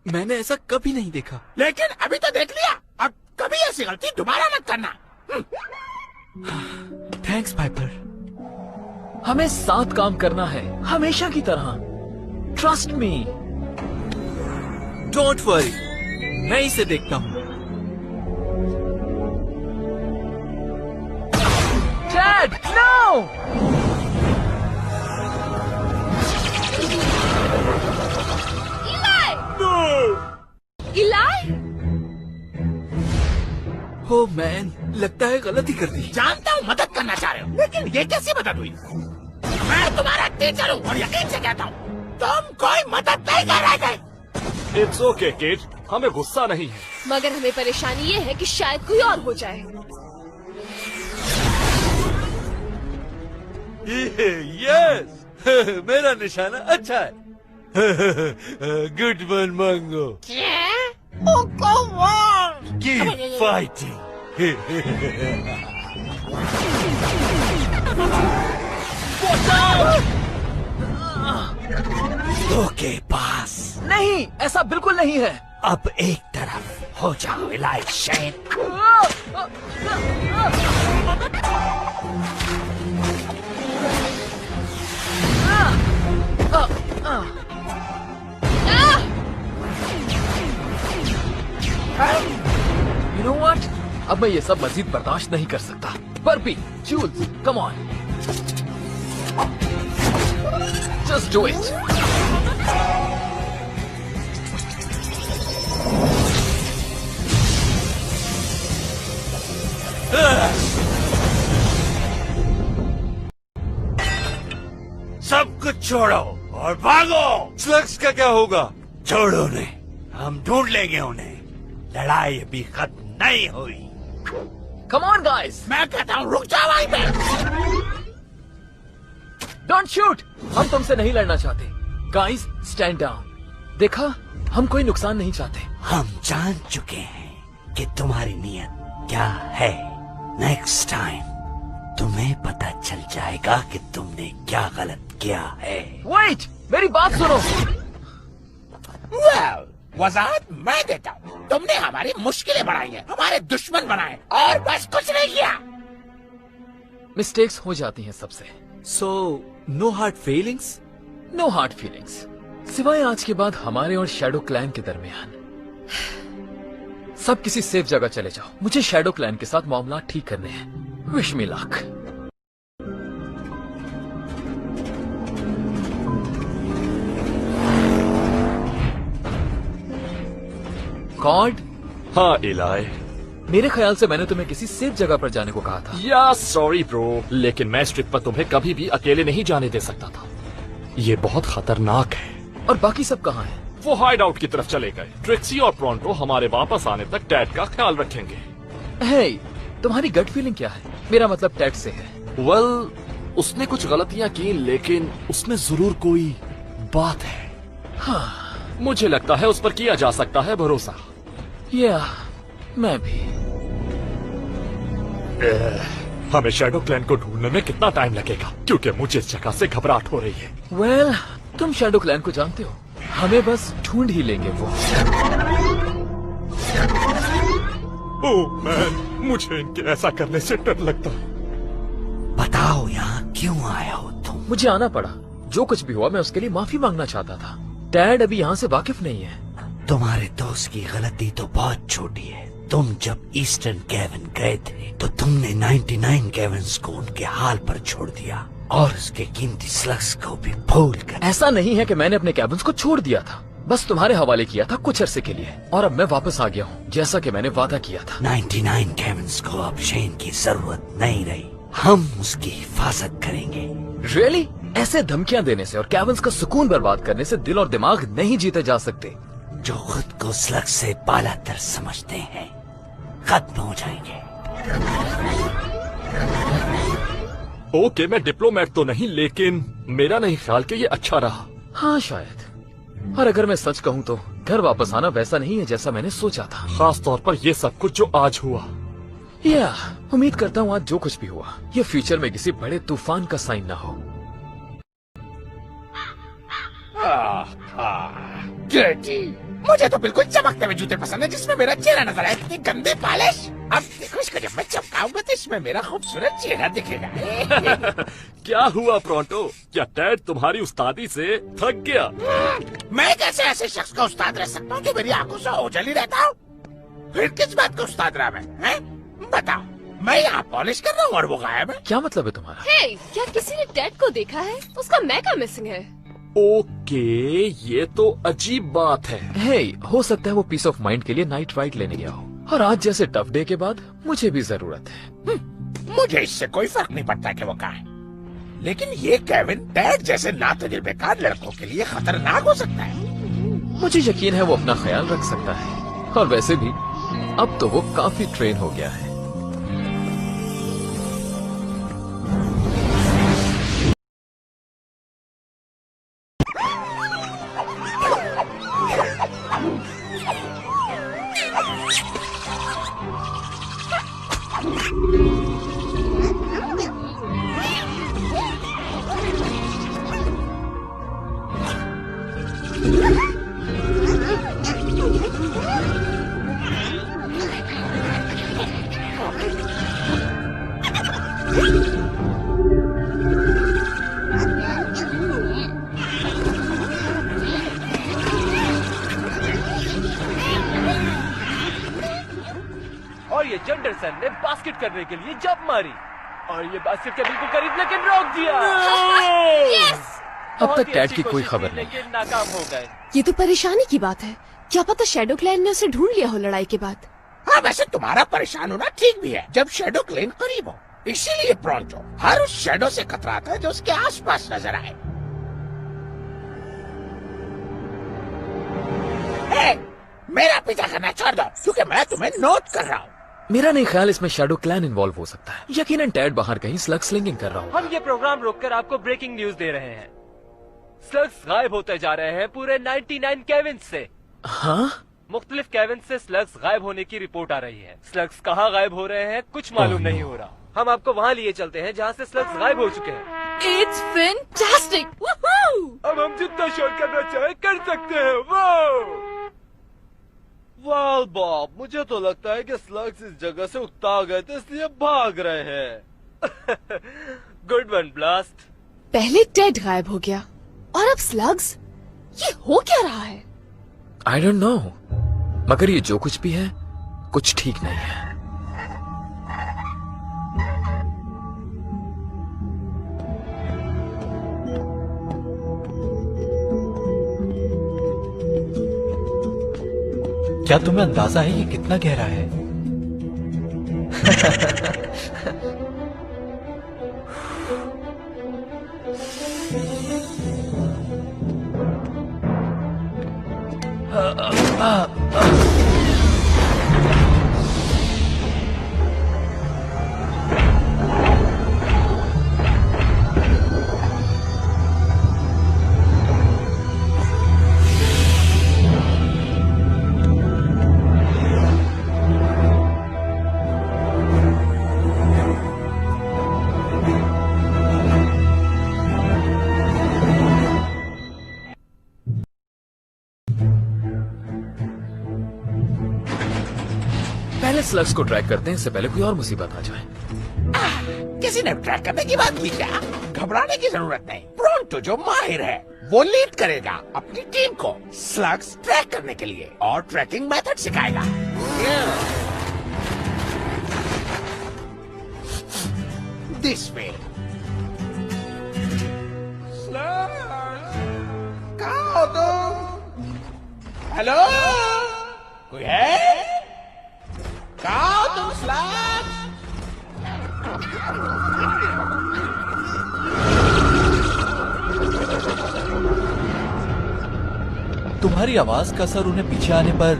Speaker 6: मैंने ऐसा कभी नहीं देखा।
Speaker 3: लेकिन अभी तो देख लिया, अब कभी ऐसी गलती दोबारा मत करना।
Speaker 6: Thanks Piper.
Speaker 2: हमें साथ काम करना है, हमेशा की तरह। Trust me.
Speaker 6: डोंट वरी, मैं इसे देखता हूँ।
Speaker 2: Dad, no!
Speaker 5: Eli!
Speaker 6: Oh man, लगता है गलती कर दी।
Speaker 3: जानता हूँ मदद करना चाह रहे हो, लेकिन ये कैसी मदद हुई? मैं तुम्हारा टीचर हूँ और यकीन से कहता हूँ तुम कोई मदद नहीं कर रहे थे।
Speaker 4: इट्स ओके किड, हमें गुस्सा नहीं है।
Speaker 5: मगर हमें परेशानी ये है कि शायद कोई और हो जाए।
Speaker 11: यस, मेरा निशाना अच्छा है। Good one Mango. Keep fighting. Okay pass.
Speaker 2: नहीं, ऐसा बिल्कुल नहीं है।
Speaker 11: अब एक तरफ हो जाओ इलाई शेन।
Speaker 2: You know what? अब मैं ये सब मजीद बर्दाश्त नहीं कर सकता। Burpee, Jules, come on, just do it.
Speaker 11: सब कुछ छोड़ो और भागो।
Speaker 7: स्लग्स का क्या होगा?
Speaker 11: छोड़ो उन्हें, हम ढूंढ लेंगे उन्हें। लड़ाई अभी खत्म नहीं हुई।
Speaker 2: कम ऑन गाइस,
Speaker 3: मैं कहता हूँ रुक जाओ वहीं पे।
Speaker 2: डोंट शूट, हम तुमसे नहीं लड़ना चाहते। Guys, stand down. देखा, हम कोई नुकसान नहीं चाहते।
Speaker 11: हम जान चुके हैं कि तुम्हारी नीयत क्या है। नेक्स्ट टाइम तुम्हें पता चल जाएगा कि तुमने क्या गलत किया है।
Speaker 2: वेट, मेरी बात सुनो।
Speaker 3: Well, वजाहत मैं देता हूँ। तुमने हमारी मुश्किलें बढ़ाई हैं, हमारे दुश्मन बनाए और बस कुछ नहीं किया।
Speaker 2: मिस्टेक्स हो जाती हैं सबसे।
Speaker 6: So no hard feelings?
Speaker 2: No hard feelings, सिवाय आज के बाद हमारे और शैडो क्लैन के दरमियान। सब किसी सेफ जगह चले जाओ। मुझे शैडो क्लैन के साथ मामला ठीक करने हैं। Wish me luck. कॉर्ड?
Speaker 4: हाँ इलाई।
Speaker 2: मेरे ख्याल से मैंने तुम्हें किसी सेफ जगह पर जाने को कहा था।
Speaker 4: या सॉरी ब्रो, लेकिन मैं इस ट्रिप पर तुम्हें कभी भी अकेले नहीं जाने दे सकता था। ये बहुत खतरनाक है।
Speaker 2: और बाकी सब कहाँ हैं?
Speaker 4: वो हाइड आउट की तरफ चले गए। ट्रिक्सी और प्रोंटो हमारे वापस आने तक डैड का ख्याल रखेंगे।
Speaker 2: हे, तुम्हारी गट फीलिंग क्या है? मेरा मतलब टैट से है।
Speaker 4: वेल, उसने कुछ गलतियां की, लेकिन उसमें जरूर कोई बात है।
Speaker 2: हाँ,
Speaker 4: मुझे लगता है उस पर किया जा सकता है भरोसा।
Speaker 2: या मैं भी।
Speaker 4: हमें शैडो क्लैन को ढूंढने में कितना टाइम लगेगा? क्योंकि मुझे इस जगह से घबराहट हो रही है।
Speaker 2: वेल, तुम शैडो क्लैन को जानते हो, हमें बस ढूंढ ही लेंगे वो।
Speaker 4: ओह मैन, मुझे इनके ऐसा करने से डर लगता।
Speaker 11: बताओ यहाँ क्यों आए हो तुम?
Speaker 2: मुझे आना पड़ा। जो कुछ भी हुआ मैं उसके लिए माफी मांगना चाहता था। डैड अभी यहाँ से वाकिफ नहीं है।
Speaker 11: तुम्हारे दोस्त की गलती तो बहुत छोटी है। तुम जब ईस्टर्न केवन गए थे तो तुमने 99 केवन्स को उनके हाल पर छोड़ दिया और उसके कीमती स्लग्स को भी भूल कर।
Speaker 2: ऐसा नहीं है कि मैंने अपने केबिन्स को छोड़ दिया था, बस तुम्हारे हवाले किया था कुछ अरसे के लिए, और अब मैं वापस आ गया हूँ जैसा कि मैंने वादा किया था।
Speaker 11: 99 केवन्स को अब शेन की जरूरत नहीं रही। हम उसकी हिफाजत करेंगे।
Speaker 2: रियली? ऐसे धमकियां देने से और केबिन्स का सुकून बर्बाद करने से दिल और दिमाग नहीं जीते जा सकते।
Speaker 11: जो खुद को स्लग से बालातर समझते हैं खत्म हो जाएंगे।
Speaker 4: ओके, मैं डिप्लोमेट तो नहीं, लेकिन मेरा नहीं ख्याल कि ये अच्छा रहा।
Speaker 2: हाँ शायद। और अगर मैं सच कहूँ तो घर वापस आना वैसा नहीं है जैसा मैंने सोचा था।
Speaker 4: खास तौर पर ये सब कुछ जो आज हुआ।
Speaker 2: या उम्मीद करता हूँ आज जो कुछ भी हुआ ये फ्यूचर में किसी बड़े तूफान का साइन ना हो।
Speaker 3: डर्टी, मुझे तो बिल्कुल चमकते हुए जूते पसंद है जिसमें मेरा चेहरा नजर आए। इतनी गंदे पॉलिश। अब देखो इसको जब मैं चमकाऊंगा तो इसमें मेरा खूबसूरत चेहरा दिखेगा।
Speaker 4: क्या हुआ प्रोंटो? क्या डैड तुम्हारी उस्तादी से थक गया?
Speaker 3: मैं कैसे ऐसे शख्स का उस्ताद रह सकता हूँ जो मेरी आंखों से ओझल ही रहता हूँ? फिर किस बात का उस्ताद रहा मैं? बताओ, मैं यहाँ पॉलिश कर रहा हूँ और वो गायब है।
Speaker 2: क्या मतलब है तुम्हारा?
Speaker 5: हे, क्या किसी ने डैड को देखा है? उसका मैका मिसिंग है।
Speaker 4: ओके, ये तो अजीब बात है।
Speaker 2: हे, हो सकता है वो पीस ऑफ माइंड के लिए नाइट राइड लेने गया हो और आज जैसे टफ डे के बाद मुझे भी जरूरत है।
Speaker 3: मुझे इससे कोई फर्क नहीं पड़ता कि वो कहाँ है, लेकिन ये केविन डैड जैसे नातजुर्बेकार लड़कों के लिए खतरनाक हो सकता है।
Speaker 2: मुझे यकीन है वो अपना ख्याल रख सकता है और वैसे भी अब तो वो काफी ट्रेन हो गया है।
Speaker 12: और ये जेंडरसन ने बास्केट करने के लिए जंप मारी और ये बास्केट के बिल्कुल करीब लेकिन रोक दिया।
Speaker 2: अब तक डैड की कोई खबर नहीं,
Speaker 12: लेकिन नाकाम हो गए।
Speaker 5: ये तो परेशानी की बात है। क्या पता शैडो क्लैन ने उसे ढूंढ लिया हो लड़ाई के बाद।
Speaker 3: हाँ, वैसे तुम्हारा परेशान होना ठीक भी है जब शैडो क्लेन करीब हो। इसीलिए प्रोंटो हर उस शैडो से कतराता है जो उसके आसपास नजर आए। मेरा पीछा करना छोड़ दो क्योंकि मैं तुम्हें नोट कर रहा हूँ।
Speaker 2: मेरा नहीं ख्याल इसमें शैडो क्लैन इन्वॉल्व हो सकता है। यकीनन डैड बाहर कहीं स्लग स्लिंगिंग कर रहा
Speaker 12: हम ये प्रोग्राम रोककर आपको ब्रेकिंग न्यूज दे रहे हैं। स्लग्स गायब होते जा रहे हैं पूरे 99 केविन्स से।
Speaker 2: हाँ?
Speaker 12: मुख्तलिफ केविन्स से स्लग्स गायब होने की रिपोर्ट आ रही है। स्लग्स कहाँ गायब हो रहे हैं कुछ मालूम नहीं हो रहा। हम आपको वहाँ लिए चलते हैं जहाँ से स्लग्स गायब हो चुके हैं।
Speaker 5: It's fantastic! Woohoo!
Speaker 12: अब हम जितना शोर करना चाहे कर सकते हैं। वाह बॉब, मुझे तो लगता है कि स्लग्स इस जगह से उकता गए थे इसलिए भाग रहे हैं। Good one blast.
Speaker 5: पहले टेड गायब हो गया और अब स्लग्स। ये हो क्या रहा है?
Speaker 2: आई डोंट नो, मगर ये जो कुछ भी है कुछ ठीक नहीं है।
Speaker 6: क्या तुम्हें अंदाजा है ये कितना गहरा है?
Speaker 2: पहले स्लग्स को ट्रैक करते हैं इससे पहले कोई और मुसीबत आ जाए।
Speaker 3: किसी ने ट्रैक करने की बात की क्या? घबराने की जरूरत नहीं। प्रोंटो जो माहिर है वो लीड करेगा अपनी टीम को स्लग्स ट्रैक करने के लिए और ट्रैकिंग मेथड सिखाएगा। This way. कहाँ हो तुम? हेलो, कोई है? कहाँ हो तुम स्लग्स?
Speaker 6: तुम्हारी आवाज का असर उन्हें पीछे आने पर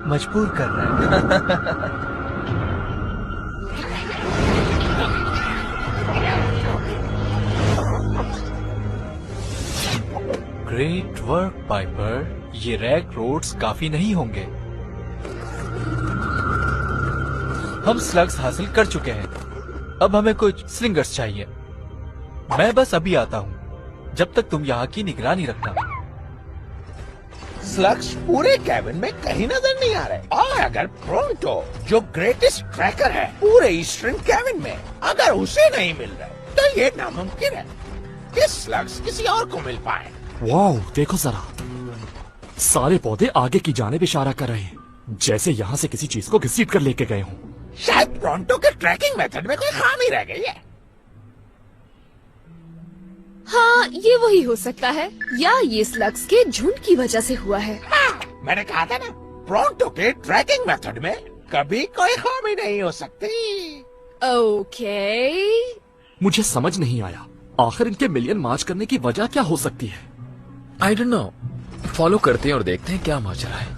Speaker 6: मजबूर कर रहा है। ग्रेट वर्क पाइपर, ये रैक रोड्स काफी नहीं होंगे। हम स्लग्स हासिल कर चुके हैं। अब हमें कुछ स्लिंगर्स चाहिए। मैं बस अभी आता हूँ, जब तक तुम यहाँ की निगरानी रखना।
Speaker 3: स्लग्स पूरे कैबिन में कहीं नजर नहीं आ रहे, और अगर प्रोंटो जो ग्रेटेस्ट ट्रैकर है पूरे ईस्टर्न कैबिन में, अगर उसे नहीं मिल रहे तो ये नामुमकिन है कि स्लग्स किसी और को मिल पाए।
Speaker 4: वाओ, देखो जरा, सारे पौधे आगे की जानिब इशारा कर रहे हैं, जैसे यहाँ से किसी चीज को घसीट कर लेके गए हों।
Speaker 3: शायद प्रोंटो के ट्रैकिंग मेथड में कोई खामी रह गई है।
Speaker 5: हाँ, ये वही हो सकता है, या ये स्लग्स के झुंड की वजह से हुआ है।
Speaker 3: मैंने कहा था ना, प्रोंटो के ट्रैकिंग मेथड में कभी कोई खामी नहीं हो सकती।
Speaker 5: ओके,
Speaker 4: मुझे समझ नहीं आया, आखिर इनके मिलियन मार्च करने की वजह क्या हो सकती है?
Speaker 2: I don't know. फॉलो करते हैं और देखते हैं क्या माजरा है।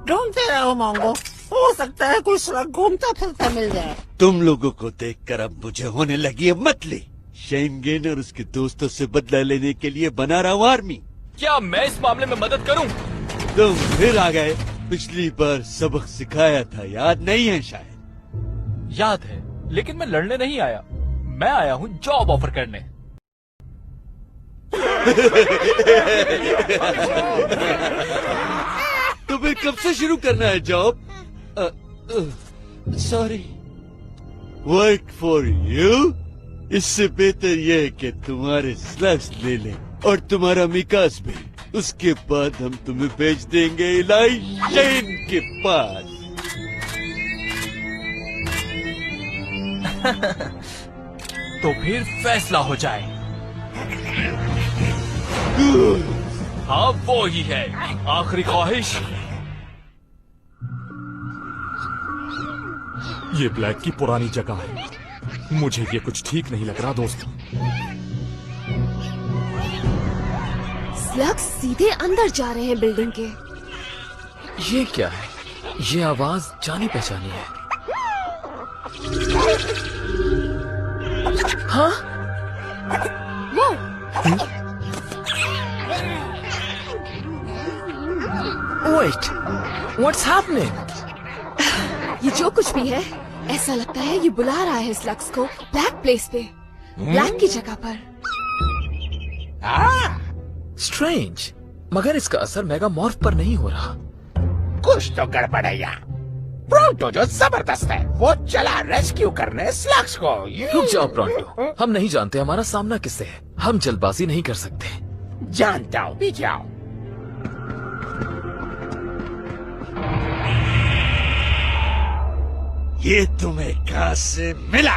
Speaker 3: ढूंढते रहो मोंगो, हो सकता है कोई स्लग घूमता फिरता मिल जाए।
Speaker 11: तुम लोगों को देखकर अब मुझे होने लगी है मतली। शेंगेन और उसके दोस्तों से बदला लेने के लिए बना रहा हूँ आर्मी।
Speaker 4: क्या मैं इस मामले में मदद करूं?
Speaker 11: तुम फिर आ गए। पिछली बार सबक सिखाया था, याद नहीं है शायद?
Speaker 6: याद है, लेकिन मैं लड़ने नहीं आया। मैं आया हूँ जॉब ऑफर करने।
Speaker 11: तो फिर कब से शुरू करना है job? Sorry, work for you. इससे बेहतर यह है कि तुम्हारे स्लग्स ले लें और तुम्हारा मिकास भी। उसके बाद हम तुम्हें भेज देंगे इलाई शेन के पास।
Speaker 6: तो फिर फैसला हो जाए। हाँ, वो ही है, आखिरी ख्वाहिश।
Speaker 4: ये ब्लैक की पुरानी जगह है, मुझे ये कुछ ठीक नहीं लग रहा दोस्तों।
Speaker 5: स्लग्स सीधे अंदर जा रहे हैं बिल्डिंग के।
Speaker 2: ये क्या है? ये आवाज जानी पहचानी है। हाँ,
Speaker 5: वो
Speaker 2: वेट, व्हाट्स हैपनिंग?
Speaker 5: ये जो कुछ भी है, ऐसा लगता है ये बुला रहा है स्लग्स को ब्लैक प्लेस पे, ब्लैक की जगह पर।
Speaker 2: स्ट्रेंज, मगर इसका असर मेगा मॉर्फ पर नहीं हो रहा।
Speaker 3: कुछ तो गड़बड़ है यहाँ। प्रोंटो जो जबरदस्त है, वो चला रेस्क्यू करने स्लग्स को।
Speaker 2: रुक जाओ प्रोंटो, हम नहीं जानते हमारा सामना किससे है। हम जल्दबाजी नहीं कर सकते।
Speaker 3: जानता हूँ, पीछे आओ।
Speaker 11: ये तुम्हें कहाँ से मिला?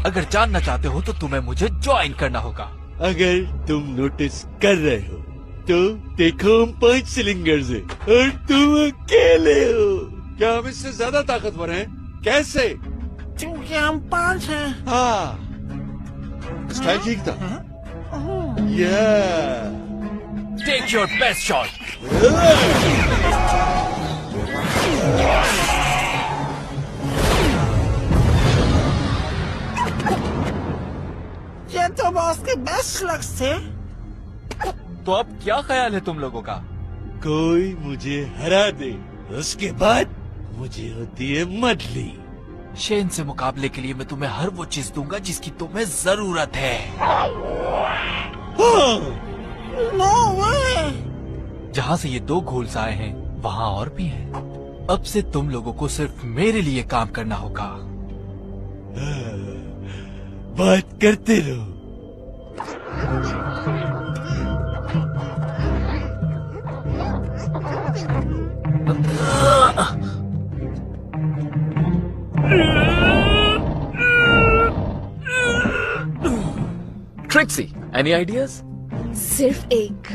Speaker 6: अगर जानना चाहते हो तो तुम्हें मुझे ज्वाइन करना होगा।
Speaker 11: अगर तुम नोटिस कर रहे हो तो देखो, हम 5 सिलिंडर्स हैं और तुम अकेले हो। क्या हम इससे ज्यादा ताकतवर हैं? कैसे?
Speaker 3: क्योंकि हम 5 हैं।
Speaker 11: हाँ, स्टाइल ठीक था। या
Speaker 6: टेक योर बेस्ट शॉट।
Speaker 3: ये तो बॉस के बेस्ट स्लग्स थे।
Speaker 6: तो अब क्या ख्याल है तुम लोगों का?
Speaker 11: कोई मुझे हरा दे, उसके बाद मुझे होती है मदली।
Speaker 6: शेन से मुकाबले के लिए मैं तुम्हें हर वो चीज दूंगा जिसकी तुम्हें जरूरत है।
Speaker 3: नो वे।
Speaker 6: जहाँ से ये 2 घोल्स आए हैं, वहाँ और भी हैं। अब से तुम लोगों को सिर्फ मेरे लिए काम करना होगा।
Speaker 11: बात करते रहो।
Speaker 2: Trixie, any ideas?
Speaker 5: सिर्फ एक।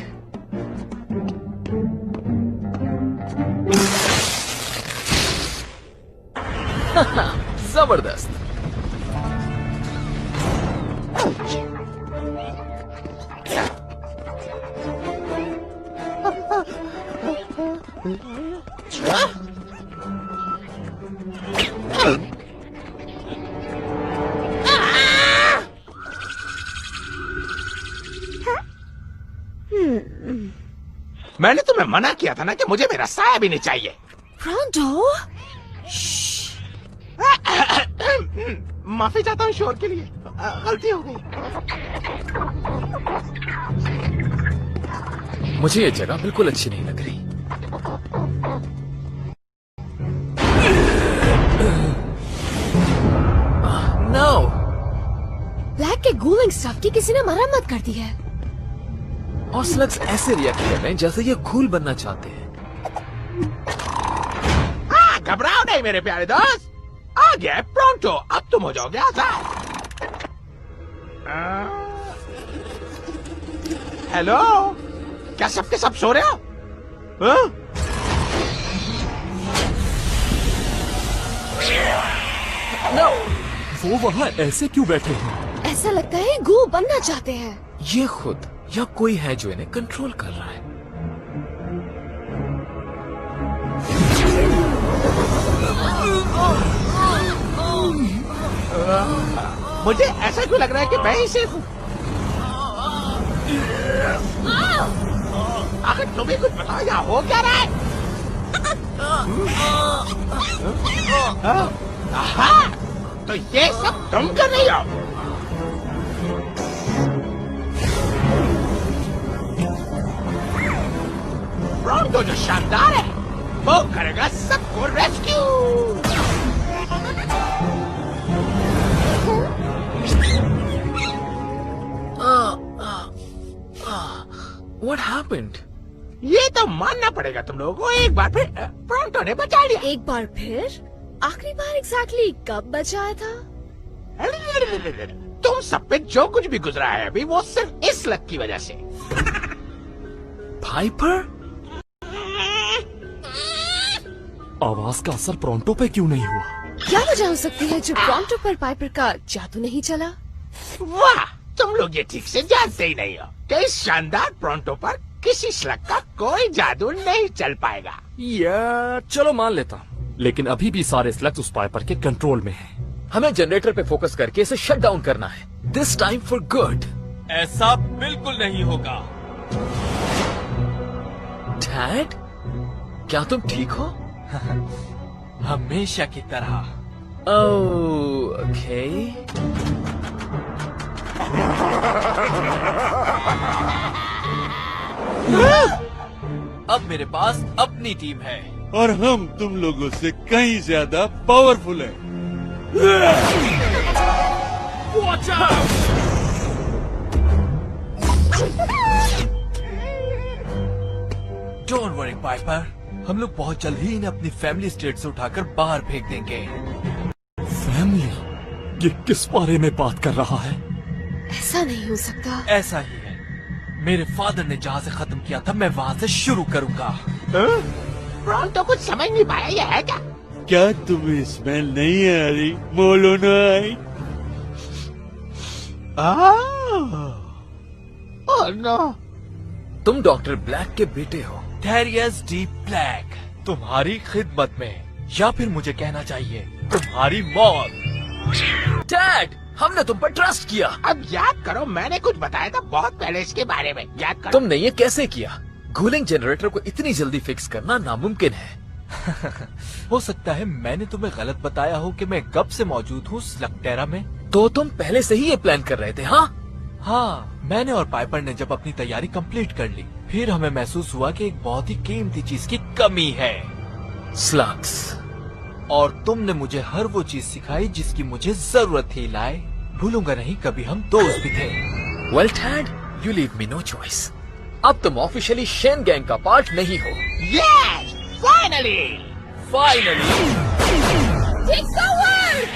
Speaker 2: जबरदस्त।
Speaker 3: मैंने तुम्हें मना किया था ना कि मुझे मेरा साया भी नहीं चाहिए।
Speaker 5: प्रॉन्टो,
Speaker 3: माफी चाहता हूँ शोर के लिए, गलती हो गई।
Speaker 2: मुझे ये जगह बिल्कुल अच्छी नहीं लग रही। नो,
Speaker 5: ब्लैक के गूलिंग स्टफ की किसी ने मरम्मत कर दी है।
Speaker 2: और स्लग्स ऐसे रिएक्ट कर रहे हैं जैसे ये घूल बनना चाहते हैं।
Speaker 3: घबराओ नहीं मेरे प्यारे दोस्त, आ गया प्रॉन्टो, अब तुम हो जाओगे आजाद। हेलो, क्या सबके सब सो रहे हो?
Speaker 4: नो, वो वहाँ ऐसे क्यों बैठे हैं?
Speaker 5: ऐसा लगता है गू बनना चाहते हैं।
Speaker 2: ये खुद या कोई है जो इन्हें कंट्रोल कर रहा है।
Speaker 3: मुझे ऐसा क्यों लग रहा है कि मैं ही सिर्फ हूँ? आखिर तुम्हें कुछ बताओ, यहाँ हो क्या रहा है? आहा, तो ये सब तुम कर रही हो? प्रॉन्टो जो शानदार है वो करेगा सबको रेस्क्यू।
Speaker 2: What happened?
Speaker 3: ये तो मानना पड़ेगा तुम लोगों को, एक बार फिर प्रॉन्टो ने बचा लिया।
Speaker 5: एक बार फिर? आखिरी बार एग्जैक्टली कब बचाया था?
Speaker 3: तुम सब पे जो कुछ भी गुजरा है अभी, वो सिर्फ इस लक की वजह से।
Speaker 2: पाइपर?
Speaker 4: आवाज का असर प्रॉन्टो पे क्यों नहीं हुआ?
Speaker 5: क्या वजह हो सकती है जो प्रॉन्टो पर पाइपर का जादू नहीं चला?
Speaker 3: वाह, तुम लोग ये ठीक से जानते ही नहीं हो कि इस शानदार प्रॉन्टो पर किसी स्लग का कोई जादू नहीं चल पाएगा।
Speaker 4: या चलो मान लेता हूँ, लेकिन अभी भी सारे स्लग्स उस पाइपर के कंट्रोल में हैं।
Speaker 2: हमें जनरेटर पे फोकस करके इसे शट डाउन करना है, दिस टाइम फॉर गुड।
Speaker 12: ऐसा बिल्कुल नहीं होगा।
Speaker 2: डैड, क्या तुम ठीक हो?
Speaker 6: हमेशा की तरह।
Speaker 2: ओके।
Speaker 6: अब मेरे पास अपनी टीम है
Speaker 7: और हम तुम लोगों से कहीं ज्यादा पावरफुल है।
Speaker 4: Watch out!
Speaker 6: Don't worry Piper, हम लोग बहुत जल्द ही इन्हें अपनी फैमिली स्टेट से उठाकर बाहर फेंक देंगे।
Speaker 4: फैमिली? ये किस बारे में बात कर रहा है?
Speaker 5: ऐसा नहीं हो सकता।
Speaker 6: ऐसा ही है, मेरे फादर ने जहाँ से खत्म किया था मैं वहाँ से शुरू करूँगा।
Speaker 3: प्रॉन्टो कुछ समझ नहीं पाया, ये है क्या?
Speaker 7: क्या तुम्हें स्मेल नहीं आ रही मोलोनाई?
Speaker 3: ओह नो,
Speaker 2: तुम डॉक्टर ब्लैक के बेटे हो।
Speaker 6: थेरियस डी ब्लैक, तुम्हारी खिदमत में, या फिर मुझे कहना चाहिए तुम्हारी मौत।
Speaker 2: डैड, हमने तुम पर ट्रस्ट किया।
Speaker 3: अब याद करो, मैंने कुछ बताया था बहुत पहले इसके बारे में, याद करो।
Speaker 2: तुमने ये कैसे किया? कूलिंग जनरेटर को इतनी जल्दी फिक्स करना नामुमकिन है।
Speaker 6: हो सकता है मैंने तुम्हें गलत बताया हो कि मैं कब से मौजूद हूँ स्लगटेरा में।
Speaker 2: तो तुम पहले से ही ये प्लान कर रहे थे?
Speaker 6: हाँ, मैंने और पाइपर ने जब अपनी तैयारी कंप्लीट कर ली, फिर हमें महसूस हुआ कि एक बहुत ही कीमती चीज की कमी है,
Speaker 2: स्लग्स।
Speaker 6: और तुमने मुझे हर वो चीज सिखाई जिसकी मुझे जरूरत थी। लाए, भूलूंगा नहीं, कभी हम दोस्त भी थे।
Speaker 2: Well dad, you leave me know choice. अब तुम ऑफिशियली शेन गैंग का पार्ट नहीं हो।
Speaker 3: Yes, finally.
Speaker 5: Take the word!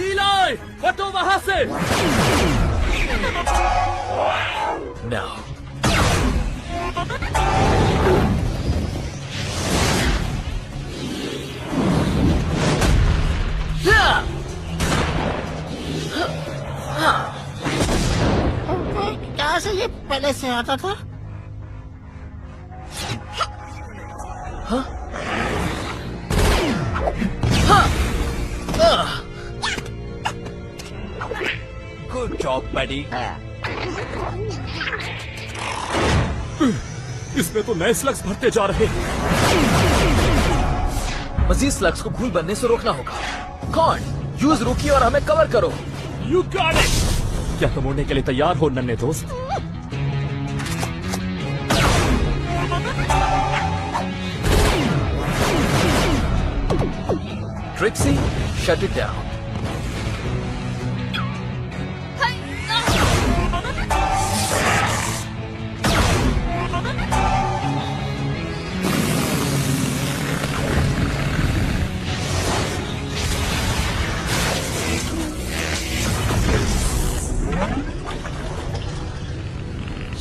Speaker 4: इलाय, हटो वहाँ से!
Speaker 2: No.
Speaker 3: क्या से ये पहले से आता था?
Speaker 6: गुड जॉब बडी।
Speaker 4: इसमें तो नए स्लग्स भरते जा रहे हैं।
Speaker 2: मजीद स्लग्स को घूल बनने से रोकना होगा। कौन? यूज रुकी और हमें कवर करो।
Speaker 4: You got it. क्या तुम उड़ने के लिए तैयार हो नन्हे दोस्त?
Speaker 2: Trixie, shut it down.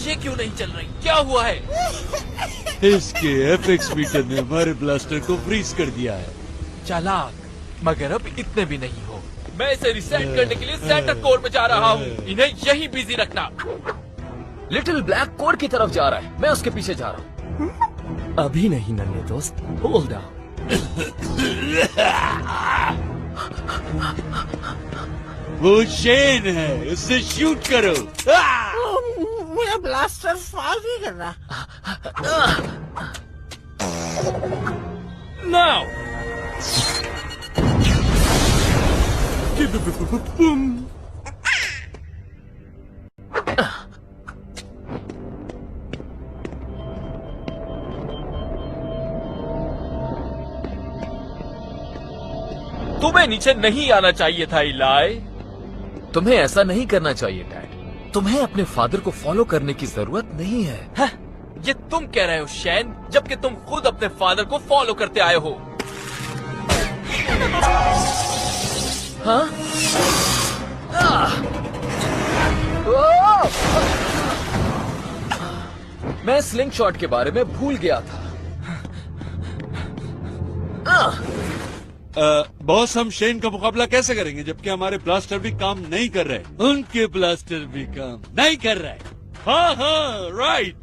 Speaker 6: ये क्यों नहीं चल रही? क्या हुआ है?
Speaker 13: इसके एफएक्स मीटर ने हमारे ब्लास्टर को फ्रीज कर दिया है।
Speaker 6: चालाक, मगर अब इतने भी नहीं हो। मैं इसे रिसेट करने के लिए सेंटर कोर में जा रहा हूँ। इन्हें यही बिजी रखना।
Speaker 2: लिटिल ब्लैक कोर की तरफ जा रहा है, मैं उसके पीछे जा रहा हूँ।
Speaker 4: अभी नहीं नन्हे दोस्त, होल्ड डाउन।
Speaker 13: वो शेन है, उससे शूट करो।
Speaker 3: मेरा ब्लास्टर फायर नहीं कर रहा।
Speaker 4: नाउ
Speaker 6: तुम्हें नीचे नहीं आना चाहिए था इलाई।
Speaker 2: तुम्हें ऐसा नहीं करना चाहिए डैड। तुम्हें अपने फादर को फॉलो करने की जरूरत नहीं है।
Speaker 6: ये तुम कह रहे हो शैन, जबकि तुम खुद अपने फादर को फॉलो करते आए हो।
Speaker 2: हाँ? मैं स्लिंग शॉट के बारे में भूल गया था।
Speaker 13: बॉस, हम शेन का मुकाबला कैसे करेंगे जबकि हमारे ब्लास्टर भी काम नहीं कर रहे? उनके ब्लास्टर भी काम नहीं कर रहे। हाँ हाँ, राइट।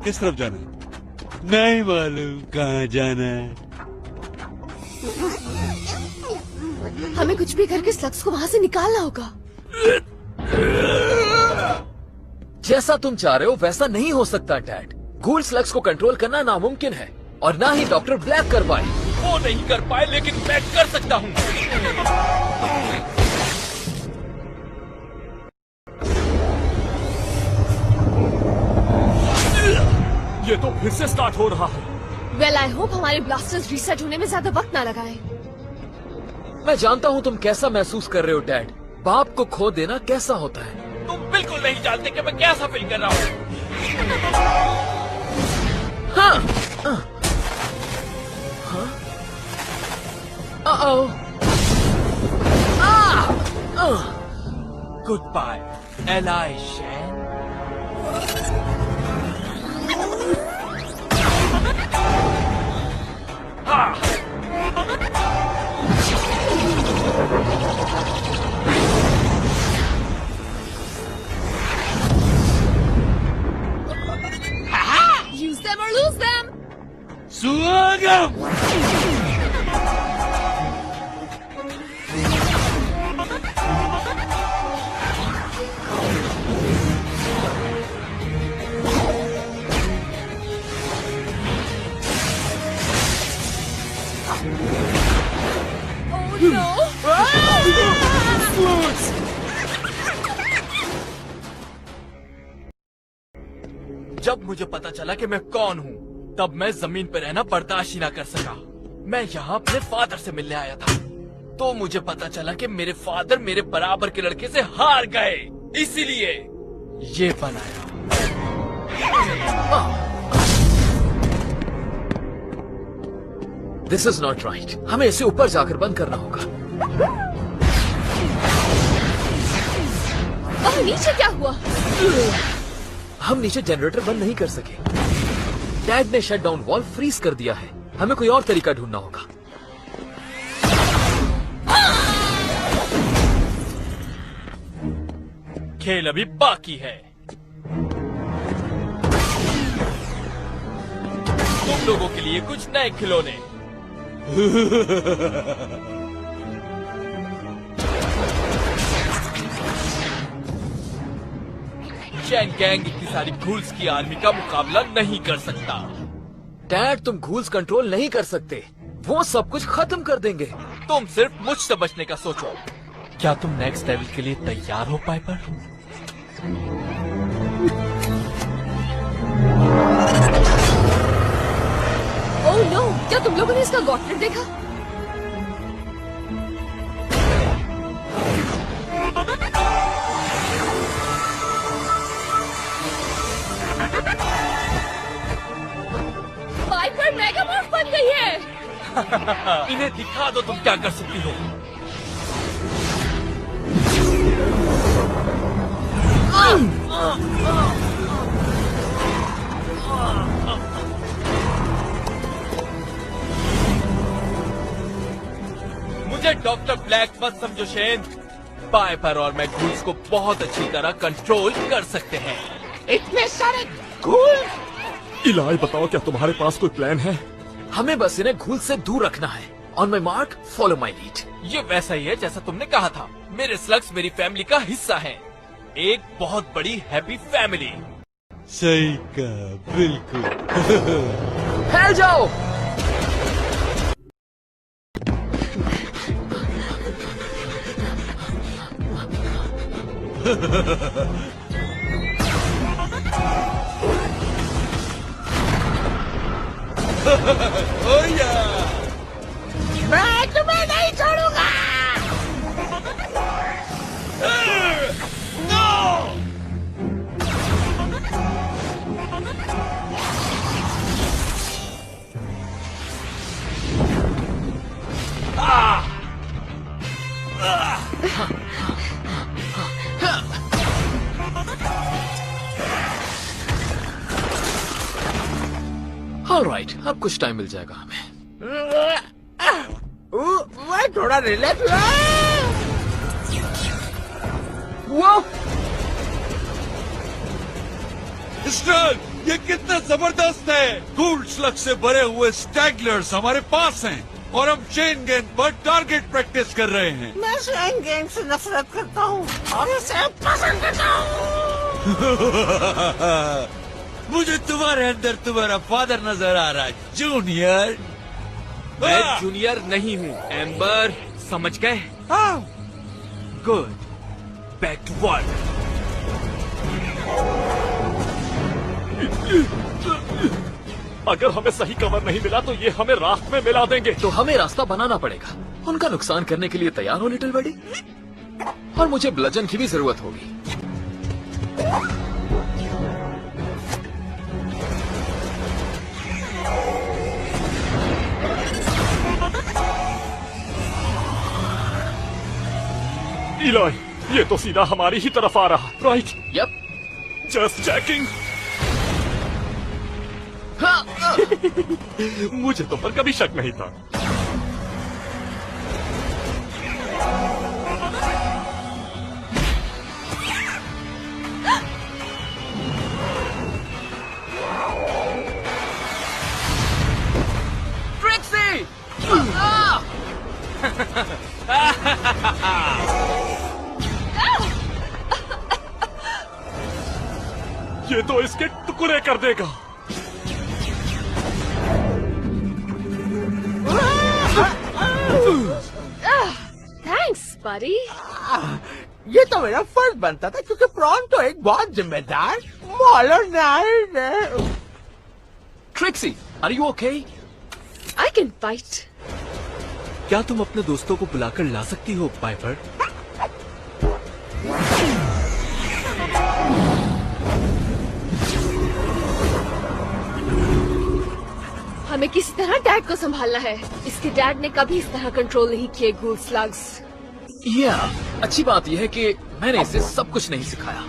Speaker 13: किस तरफ जाना है? नहीं मालूम कहाँ जाना है।
Speaker 5: हमें कुछ भी करके स्लग्स को वहाँ से निकालना होगा।
Speaker 2: जैसा तुम चाह रहे हो वैसा नहीं हो सकता डैड। गूल स्लग्स को कंट्रोल करना नामुमकिन है और ना ही डॉक्टर ब्लैक कर पाए।
Speaker 6: वो नहीं कर पाए, लेकिन मैं कर सकता हूँ।
Speaker 4: ये तो फिर से स्टार्ट हो रहा है।
Speaker 5: वेल आई होप हमारे ब्लास्टर्स रीसेट होने में ज्यादा वक्त ना लगाए।
Speaker 2: मैं जानता हूँ तुम कैसा महसूस कर रहे हो डैड। बाप को खो देना कैसा होता है।
Speaker 6: तुम बिल्कुल नहीं जानते कि मैं कैसा फील कर रहा हूँ।
Speaker 2: हाँ।
Speaker 6: Good bye Eli Shane.
Speaker 5: Use them or lose them.
Speaker 13: स्वागत।
Speaker 6: जब मुझे पता चला कि मैं कौन हूँ, तब मैं जमीन पर रहना बर्दाश्त ही ना कर सका। मैं यहाँ अपने फादर से मिलने आया था, तो मुझे पता चला कि मेरे फादर मेरे बराबर के लड़के से हार गए, इसीलिए ये बनाया।
Speaker 2: This is not right. हमें इसे ऊपर जाकर बंद करना होगा।
Speaker 5: और नीचे क्या हुआ?
Speaker 2: हम नीचे जनरेटर बंद नहीं कर सके। डैड ने शट डाउन वॉल्व फ्रीज कर दिया है। हमें कोई और तरीका ढूंढना होगा।
Speaker 6: खेल अभी बाकी है। तुम लोगों के लिए कुछ नए खिलौने।
Speaker 4: चैन गैंग इतनी सारी घूल्स की आर्मी का मुकाबला नहीं कर सकता।
Speaker 2: डैड, तुम घूल्स कंट्रोल नहीं कर सकते, वो सब कुछ खत्म कर देंगे।
Speaker 4: तुम सिर्फ मुझसे बचने का सोचो।
Speaker 6: क्या तुम नेक्स्ट लेवल के लिए तैयार हो पाइपर?
Speaker 5: ओह नो, क्या तुम लोगों ने इसका गॉटलेट देखा? पाइपर मेगामॉर्फ बन गई है।
Speaker 4: इन्हें दिखा दो तुम क्या कर सकती हो। मुझे डॉक्टर ब्लैक मत समझो शेन। पाइपर और मैं घूल्स को बहुत अच्छी तरह कंट्रोल कर सकते हैं।
Speaker 3: इतने सारे घूल।
Speaker 4: इलाही, बताओ क्या तुम्हारे पास कोई प्लान है?
Speaker 2: हमें बस इन्हें घूल से दूर रखना है। On my mark, follow my lead.
Speaker 4: ये वैसा ही है जैसा तुमने कहा था। मेरे स्लग्स मेरी फैमिली का हिस्सा हैं। एक बहुत बड़ी हैप्पी फैमिली।
Speaker 13: सही कहा, बिल्कुल।
Speaker 2: फैल जाओ।
Speaker 3: मैं तुम्हें नहीं छोड़ूंगा।
Speaker 2: ऑलराइट, अब कुछ टाइम मिल जाएगा हमें।
Speaker 3: मैं थोड़ा रिलैक्स।
Speaker 13: मिस्टर, ये कितना जबरदस्त है। गूल स्लग से भरे हुए स्टैगलर्स हमारे पास हैं और हम चेन गैंग पर टारगेट प्रैक्टिस कर रहे हैं।
Speaker 3: मैं चेन गैंग से नफरत करता हूँ और इसे पसंद करता हूँ।
Speaker 13: मुझे तुम्हारे अंदर तुम्हारा फादर नजर आ रहा है, जूनियर।
Speaker 4: मैं जूनियर नहीं हूँ एम्बर, समझ गए? Good, back to work. अगर हमें सही कवर नहीं मिला तो ये हमें रास्ते में मिला देंगे।
Speaker 2: तो हमें रास्ता बनाना पड़ेगा। उनका नुकसान करने के लिए तैयार हो लिटिल बडी। और मुझे ब्लजन की भी जरूरत होगी।
Speaker 4: इलाही, ये तो सीधा हमारी ही तरफ आ रहा। राइट?
Speaker 2: यप।
Speaker 4: Just checking. मुझे तो पर कभी शक नहीं था।
Speaker 2: ट्रिक्सी!
Speaker 4: ये तो इसके टुकड़े कर देगा।
Speaker 5: थैंक्स बडी।
Speaker 3: ये तो मेरा फर्ज बनता था क्योंकि प्रॉन तो एक बहुत जिम्मेदार मॉडर्नाइज है।
Speaker 2: Trixie, are you okay?
Speaker 5: I can fight.
Speaker 6: क्या तुम अपने दोस्तों को बुलाकर ला सकती हो पाइपर?
Speaker 5: हमें किसी तरह डैड को संभालना है। इसके डैड ने कभी इस तरह कंट्रोल नहीं किए गूल स्लग्स।
Speaker 2: अच्छी बात यह है कि मैंने इसे सब कुछ नहीं सिखाया।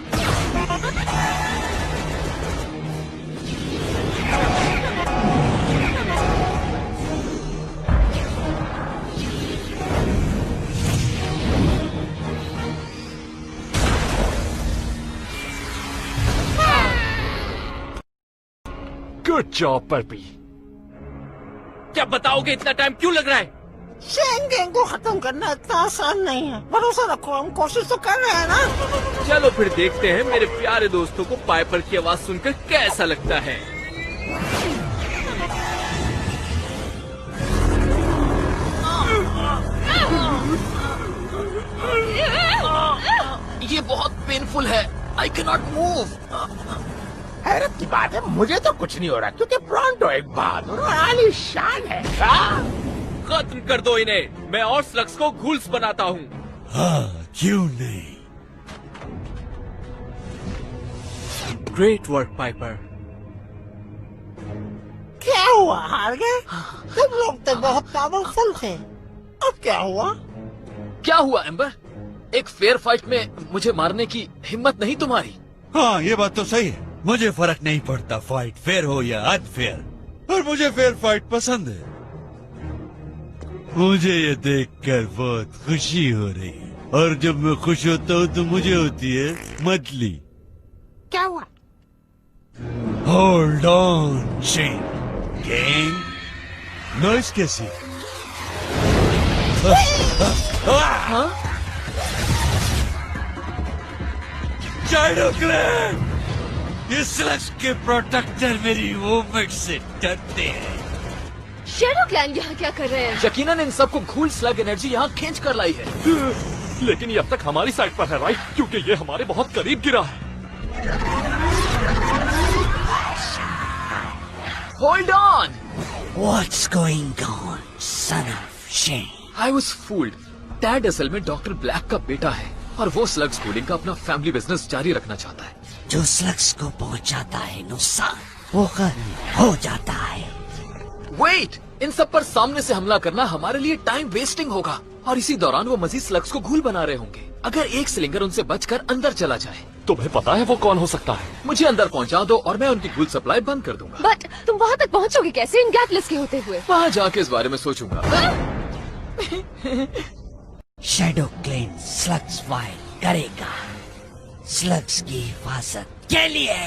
Speaker 4: Good job Burpy. क्या बताओगे इतना टाइम क्यों लग रहा है?
Speaker 3: शेन गैंग को खत्म करना इतना आसान नहीं है। भरोसा रखो, हम कोशिश तो कर रहे हैं ना।
Speaker 12: चलो फिर देखते हैं मेरे प्यारे दोस्तों को पाइपर की आवाज सुनकर कैसा लगता है।
Speaker 2: ये बहुत पेनफुल है। I can not move.
Speaker 3: हैरत की बात है, मुझे तो कुछ नहीं हो रहा क्योंकि ब्रॉन्टो एक बहादुर और आलीशान है।
Speaker 12: खत्म कर दो इन्हें, मैं और स्लग्स को घूल्स बनाता हूँ।
Speaker 11: हाँ, क्यों नहीं।
Speaker 6: Great work Piper.
Speaker 3: क्या हुआ, हार गए? तुम लोग तो बहुत पावरफुल थे। अब क्या हुआ?
Speaker 2: क्या हुआ एम्बर? एक फेयर फाइट में मुझे मारने की हिम्मत नहीं तुम्हारी?
Speaker 13: हाँ, ये बात तो सही है।
Speaker 11: मुझे फर्क नहीं पड़ता फाइट फेयर हो या अनफेयर।
Speaker 13: और मुझे फेयर फाइट पसंद है।
Speaker 11: मुझे ये देखकर बहुत खुशी हो रही है, और जब मैं खुश होता हूँ तो मुझे होती है मतली।
Speaker 3: क्या हुआ?
Speaker 11: Hold on Shane gang. Noise कैसी? शैडो क्लैन, ये स्लग्स के प्रोटेक्टर मेरी मूवमेंट से डरते हैं।
Speaker 5: शैडो क्लैन यहाँ क्या कर रहे हैं?
Speaker 2: यकीनन इन सबको घूल स्लग एनर्जी यहाँ खींच कर लाई है।
Speaker 4: लेकिन ये अब तक हमारी साइड पर है, राइट? क्योंकि ये हमारे बहुत करीब गिरा है।
Speaker 2: Hold on.
Speaker 8: What's going on, son of Shane?
Speaker 2: I was fooled. Dad असल में डॉक्टर ब्लैक का बेटा है और वो स्लग स्कूलिंग का अपना फैमिली बिजनेस जारी रखना चाहता है।
Speaker 8: जो स्लग्स को पहुंचाता है नुकसान, वो खत्म हो जाता है।
Speaker 2: वेट, इन सब पर सामने से हमला करना हमारे लिए टाइम वेस्टिंग होगा और इसी दौरान वो मजीद स्लग्स को घूल बना रहे होंगे। अगर एक स्लिंगर उनसे बचकर अंदर चला जाए।
Speaker 4: तुम्हें पता है वो कौन हो सकता है?
Speaker 2: मुझे अंदर पहुंचा दो और मैं उनकी घूल सप्लाई बंद कर दूंगा।
Speaker 5: बट तुम वहाँ तक पहुँचोगे कैसे इन गैटलेस के होते हुए?
Speaker 2: वहाँ जाके इस बारे में सोचूंगा।
Speaker 8: शैडो क्लेन स्लग्स फाइल करेगा, स्लग्स की हिफाजत के लिए।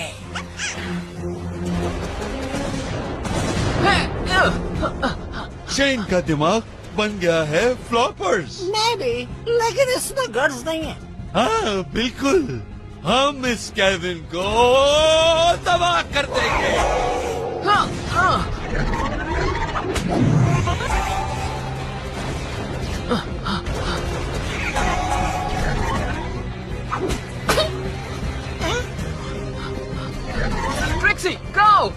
Speaker 13: शेन का दिमाग बन गया है फ्लॉपर्स।
Speaker 3: मैं भी, लेकिन इसमें गर्ज नहीं है।
Speaker 11: हाँ बिल्कुल, हम इस केविन को तबाह कर देंगे।
Speaker 2: हाँ, हाँ। Trixie, go!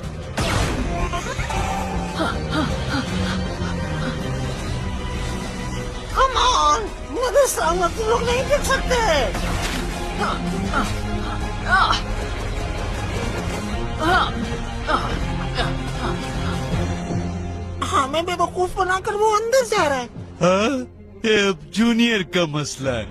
Speaker 3: Come on, मेरे सामने तुम लोग नहीं देख सकते। हमें बेवकूफ बनाकर वो अंदर जा रहा है।
Speaker 11: हाँ, ये अब जूनियर का मसला है।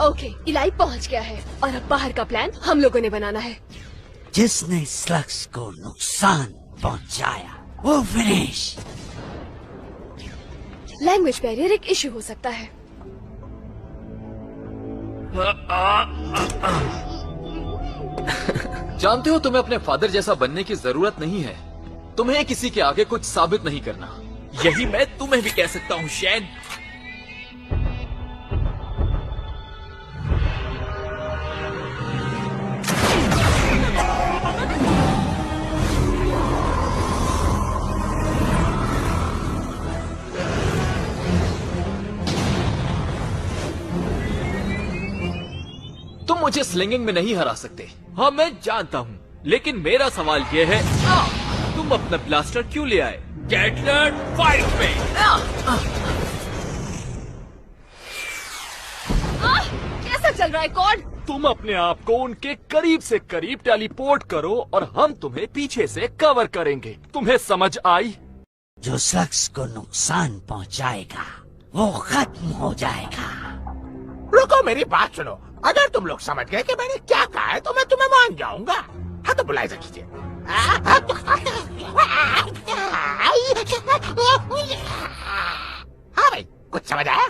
Speaker 5: ओके, इलाई पहुँच गया है और अब बाहर का प्लान हम लोगों ने बनाना है।
Speaker 8: जिसने स्लग्स को नुकसान पहुंचाया वो फिनिश।
Speaker 5: लैंग्वेज बैरियर एक इश्यू हो सकता है।
Speaker 2: जानते हो, तुम्हें अपने फादर जैसा बनने की जरूरत नहीं है। तुम्हें किसी के आगे कुछ साबित नहीं करना।
Speaker 12: यही मैं तुम्हें भी कह सकता हूँ शैन।
Speaker 2: तुम मुझे स्लिंगिंग में नहीं हरा सकते।
Speaker 12: हाँ मैं जानता हूँ, लेकिन मेरा सवाल ये है, तुम अपना ब्लास्टर क्यों ले आए? गैटलर फाइट पे।
Speaker 5: कैसा चल रहा है कॉड?
Speaker 4: तुम अपने आप को उनके करीब से करीब टेलीपोर्ट करो और हम तुम्हें पीछे से कवर करेंगे। तुम्हें समझ आई?
Speaker 8: जो स्लग्स को नुकसान पहुंचाएगा वो खत्म हो जाएगा।
Speaker 3: रुको, मेरी बात सुनो। अगर तुम लोग समझ गए कि मैंने क्या कहा है तो मैं तुम्हें मान जाऊंगा। हाँ तो बुलाए कीजिए। हाँ भाई, कुछ समझ आया?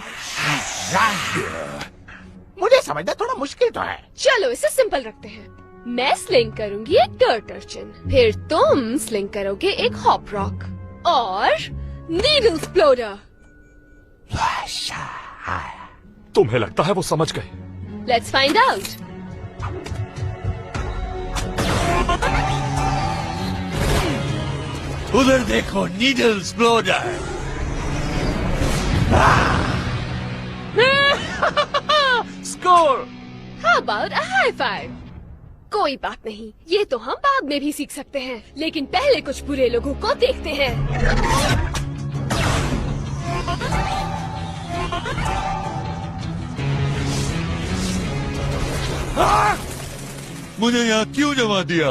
Speaker 3: मुझे समझना थोड़ा मुश्किल तो है।
Speaker 5: चलो इसे सिंपल रखते हैं। मैं स्लिंग करूंगी एक डर्ट अर्चिन, फिर तुम स्लिंग करोगे एक हॉप रॉक और नीडल एक्सप्लोडर।
Speaker 4: तुम्हें लगता है वो समझ गए?
Speaker 5: Let's find out.
Speaker 11: उधर देखो, needle exploder.
Speaker 4: Score!
Speaker 5: How about a high five? कोई बात नहीं, ये तो हम बाद में भी सीख सकते हैं, लेकिन पहले कुछ बुरे लोगों को देखते हैं।
Speaker 13: मुझे यहाँ क्यों जमा दिया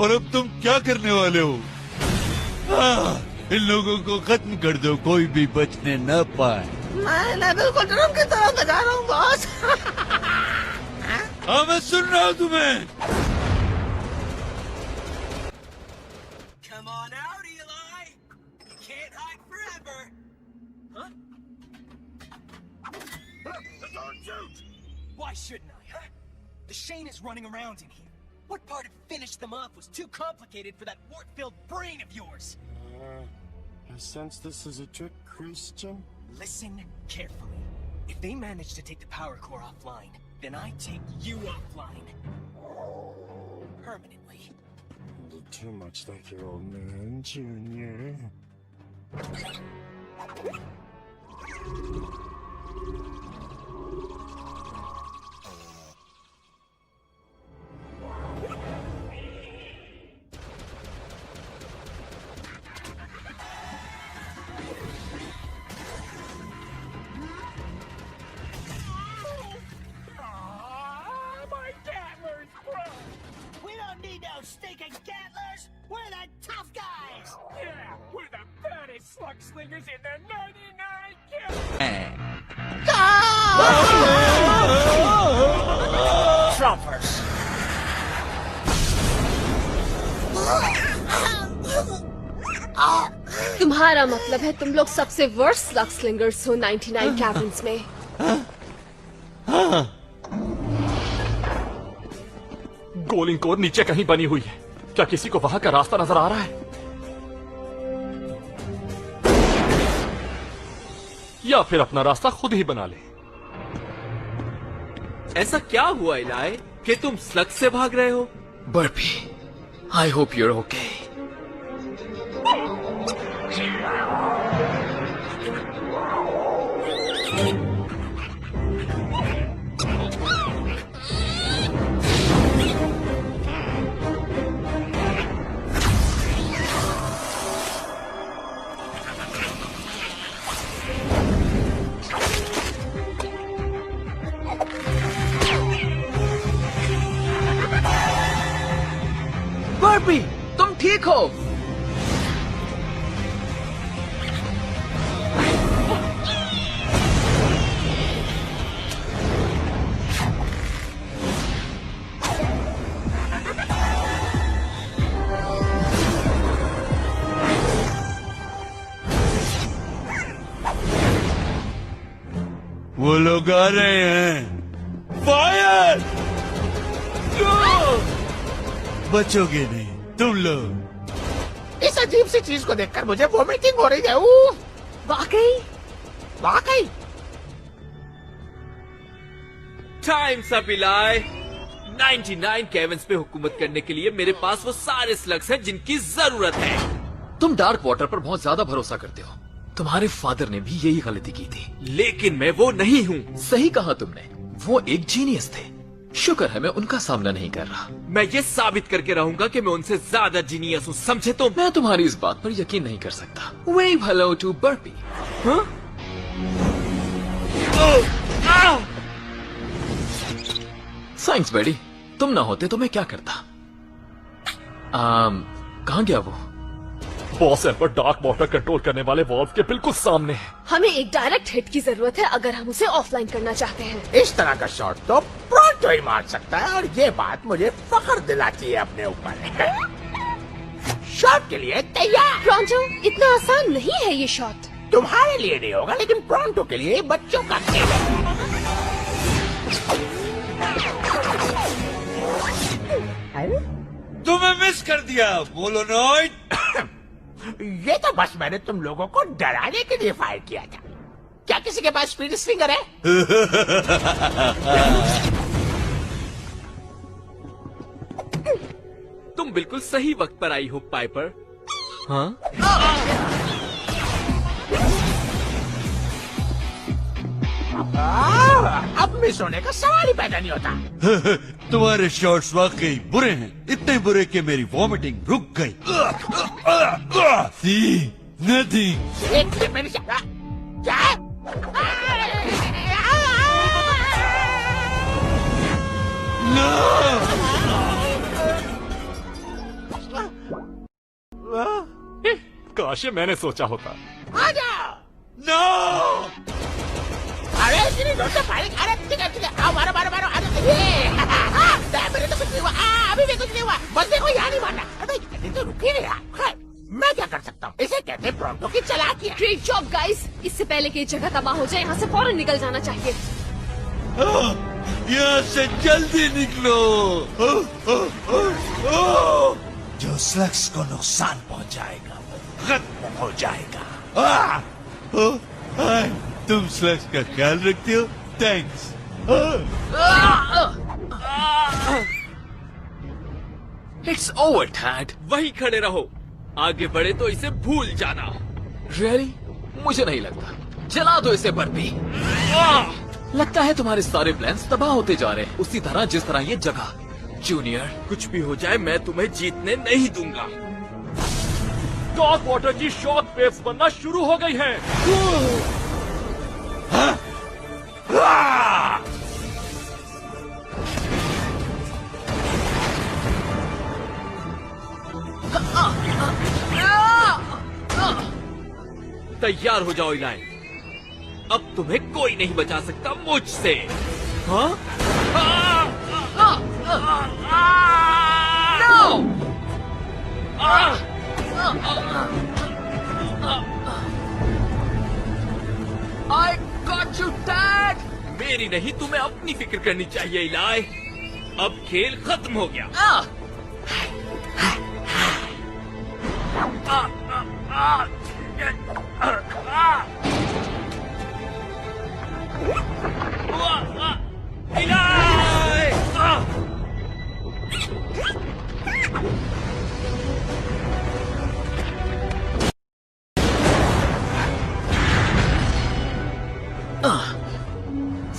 Speaker 13: और अब तुम क्या करने वाले हो? इन लोगों को खत्म कर दो, कोई भी बचने न पाए।
Speaker 3: मैं बिल्कुल ड्रम की तरह बजा रहा हूँ बॉस।
Speaker 13: हाँ, मैं सुन रहा हूँ तुम्हें।
Speaker 14: Come on out, Eli. You can't hide forever. Huh? Don't shoot. Why shouldn't I, huh? The Shane is running around in here. What part of finished them off was too complicated for that wart-filled brain of yours?
Speaker 15: I sense this is a trick, Christian.
Speaker 14: Listen carefully. If they manage to take the power core offline, then I take you offline. Permanently.
Speaker 15: You look too much like your old man, Junior.
Speaker 14: We don't need no stinking Gattlers! We're the tough guys!
Speaker 3: Yeah, we're the baddest slug slingers in the 99
Speaker 14: Trumpers!
Speaker 5: तुम्हारा मतलब है तुम लोग सबसे worst slug स्लिंगर्स हो 99 cabins में।
Speaker 4: गोलिंग core नीचे कहीं बनी हुई है। क्या किसी को वहां का रास्ता नजर आ रहा है? या फिर अपना रास्ता खुद ही बना ले।
Speaker 2: ऐसा क्या हुआ इलाई कि तुम स्लग से भाग रहे हो? Barfi, I hope you're okay. Barfi, तुम ठीक हो?
Speaker 13: वो लोग आ रहे हैं। फायर! बचोगे नहीं तुम लोग।
Speaker 3: इस अजीब सी चीज को देखकर मुझे वोमिटिंग हो रही है।
Speaker 5: वाकई?
Speaker 3: वाकई?
Speaker 2: टाइम्स अप इलाई। 99 केविन्स पे हुकूमत करने के लिए मेरे पास वो सारे स्लग्स हैं जिनकी जरूरत है। तुम डार्क वाटर पर बहुत ज्यादा भरोसा करते हो। तुम्हारे फादर ने भी यही गलती की थी, लेकिन मैं वो नहीं हूँ। सही कहा तुमने, वो एक जीनियस थे। शुक्र है मैं उनका सामना नहीं कर रहा। मैं ये साबित करके रहूंगा कि मैं उनसे ज्यादा जीनियस हूँ, समझे तुम? मैं तुम्हारी इस बात पर यकीन नहीं कर सकता। Wave hello to Burpy. Thanks बेडी, तुम ना होते तो मैं क्या करता। कहाँ गया वो?
Speaker 4: Boss emperor dark water control करने वाले वॉल्व के बिल्कुल सामने है।
Speaker 5: हमें एक डायरेक्ट हिट की जरूरत है अगर हम उसे ऑफलाइन करना चाहते हैं।
Speaker 3: इस तरह का शॉट तो प्रोंटो ही मार सकता है, और ये बात मुझे फख्र दिलाती है अपने ऊपर। शॉट के लिए तैयार।
Speaker 5: प्रोंटो, इतना आसान नहीं है ये शॉट।
Speaker 3: तुम्हारे लिए नहीं होगा, लेकिन प्रोंटो के लिए बच्चों का खेल है।
Speaker 13: कर दिया मोलोनॉइड।
Speaker 3: ये तो बस मैंने तुम लोगों को डराने के लिए फायर किया था। क्या किसी के पास स्पीड स्विंगर है?
Speaker 12: तुम बिल्कुल सही वक्त पर आई हो पाइपर। हाँ?
Speaker 3: अब मिस होने का सवाल ही पैदा नहीं होता।
Speaker 13: तुम्हारे शॉट्स वाकई बुरे हैं, इतने बुरे कि मेरी वॉमिटिंग रुक गई। सी नथिंग।
Speaker 3: क्या?
Speaker 4: काश ये मैंने सोचा होता।
Speaker 3: आ जाओ।
Speaker 13: नो।
Speaker 3: अरे इतनी जोर से फायरिंग। अरे ठीक है आओ मारो मारो मारो। अरे मेरे तो कुछ नहीं हुआ। अभी भी कुछ नहीं हुआ। बंदे को यहाँ नहीं मारना। अरे तो रुके रे यार। मैं क्या कर सकता हूँ? इसे कहते हैं प्रोंटो की चालाकी।
Speaker 5: Great job guys. इससे पहले कि ये जगह तबाह हो जाए यहाँ से फौरन निकल जाना चाहिए।
Speaker 13: यहाँ से जल्दी निकलो।
Speaker 11: जो स्लग्स को नुकसान पहुंचाएगा वो खत्म हो जाएगा।
Speaker 13: तुम स्लग्स का ख्याल रखते हो, थैंक्स।
Speaker 2: It's over dad.
Speaker 12: वहीं खड़े रहो, आगे बढ़े तो इसे भूल जाना।
Speaker 2: रियली? मुझे नहीं लगता। जला दो इसे बर्फी। लगता है तुम्हारे सारे प्लान्स तबाह होते जा रहे हैं, उसी तरह जिस तरह ये जगह। जूनियर,
Speaker 12: कुछ भी हो जाए मैं तुम्हें जीतने नहीं दूंगा।
Speaker 4: टॉप वाटर की शॉक वेव्स बनना शुरू हो गई हैं।
Speaker 12: तैयार हो जाओ इलाइन। अब तुम्हें कोई नहीं बचा सकता मुझसे। हाँ?
Speaker 2: I got you, Dad!
Speaker 12: मेरी नहीं, तुम्हें अपनी फिक्र करनी चाहिए इलाई। अब खेल खत्म हो गया। इलाई!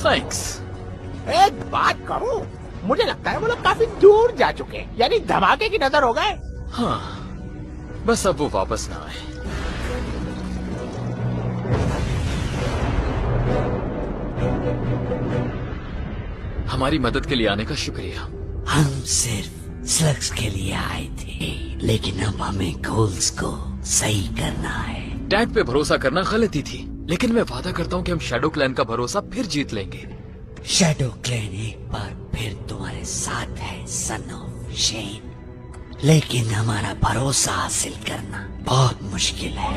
Speaker 2: थैंक्स।
Speaker 3: एक बात कहूँ, मुझे लगता है वो लोग काफी दूर जा चुके हैं, यानी धमाके की नजर हो गए।
Speaker 2: हाँ, बस अब वो वापस ना आए। हमारी मदद के लिए आने का शुक्रिया।
Speaker 8: हम सिर्फ स्लग्स के लिए आए थे, लेकिन अब हमें गोल्स को सही करना है।
Speaker 2: डैड पे भरोसा करना गलती थी, लेकिन मैं वादा करता हूँ कि हम शैडो क्लैन का भरोसा फिर जीत लेंगे।
Speaker 8: शैडो क्लैन एक बार फिर तुम्हारे साथ है सन ऑफ शेन, लेकिन हमारा भरोसा हासिल करना बहुत मुश्किल है।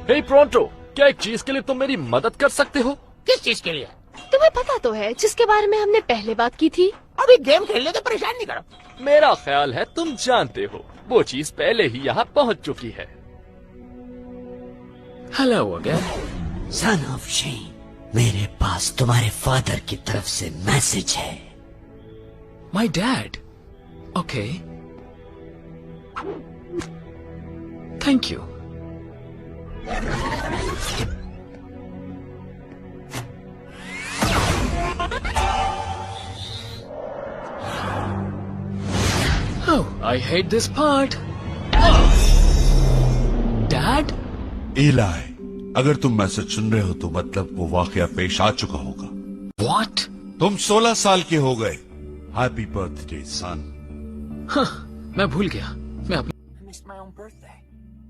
Speaker 4: हे प्रोंटो, क्या एक चीज के लिए तुम मेरी मदद कर सकते हो?
Speaker 3: किस चीज के लिए?
Speaker 5: तुम्हें पता तो है जिसके बारे में हमने पहले बात की थी।
Speaker 3: अभी गेम खेलने तो परेशान नहीं करो।
Speaker 4: मेरा ख्याल है तुम जानते हो, वो चीज पहले ही यहाँ पहुँच चुकी है।
Speaker 2: Hello again.
Speaker 8: Son of Shane, मेरे पास तुम्हारे फादर की तरफ से मैसेज है।
Speaker 2: My dad? Okay, thank you. Oh, I hate this part. Dad?
Speaker 7: इलाई, अगर तुम मैसेज सुन रहे हो तो मतलब वो वाकया पेश आ चुका होगा।
Speaker 2: What?
Speaker 7: तुम 16 साल के हो गए। हैप्पी बर्थडे सन।
Speaker 2: हाँ, मैं भूल गया। मैं अपने
Speaker 14: I missed my own birthday.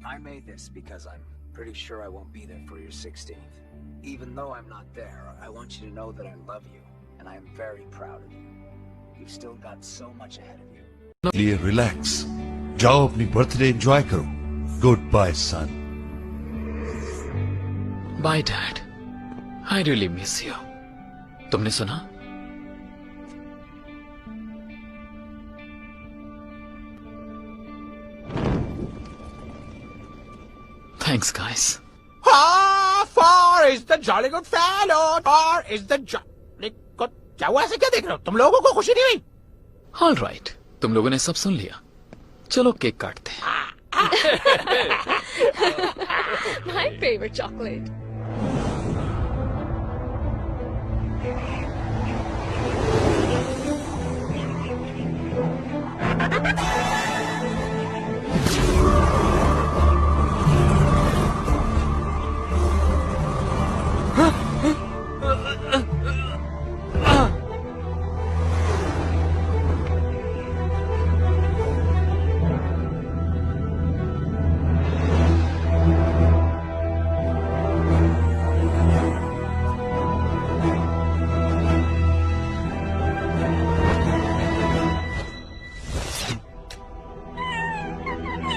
Speaker 14: I made this because I'm pretty sure I won't be there for your 16th. Even though I'm not there, I want you to know that I love you, and I am very proud of you. You've still got so much ahead of you.
Speaker 7: लिए relax, जाओ अपनी birthday enjoy करो। Good bye son.
Speaker 2: Bye dad, I really miss you. तुमने सुना? Thanks guys.
Speaker 3: For is the jolly good fellow, for is the jolly good. क्या हुआ, ऐसे क्या देख रहे हो? तुम लोगों को खुशी नहीं हुई?
Speaker 2: ऑल राइट, तुम लोगों ने सब सुन लिया। चलो केक काटते हैं।
Speaker 5: My favorite chocolate.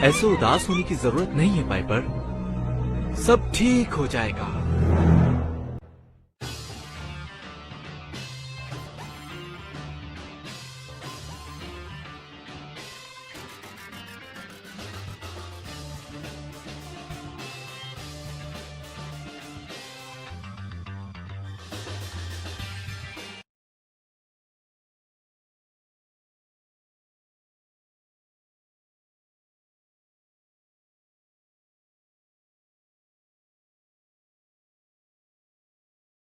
Speaker 6: ऐसे उदास होने की जरूरत नहीं है पाइपर, सब ठीक हो जाएगा।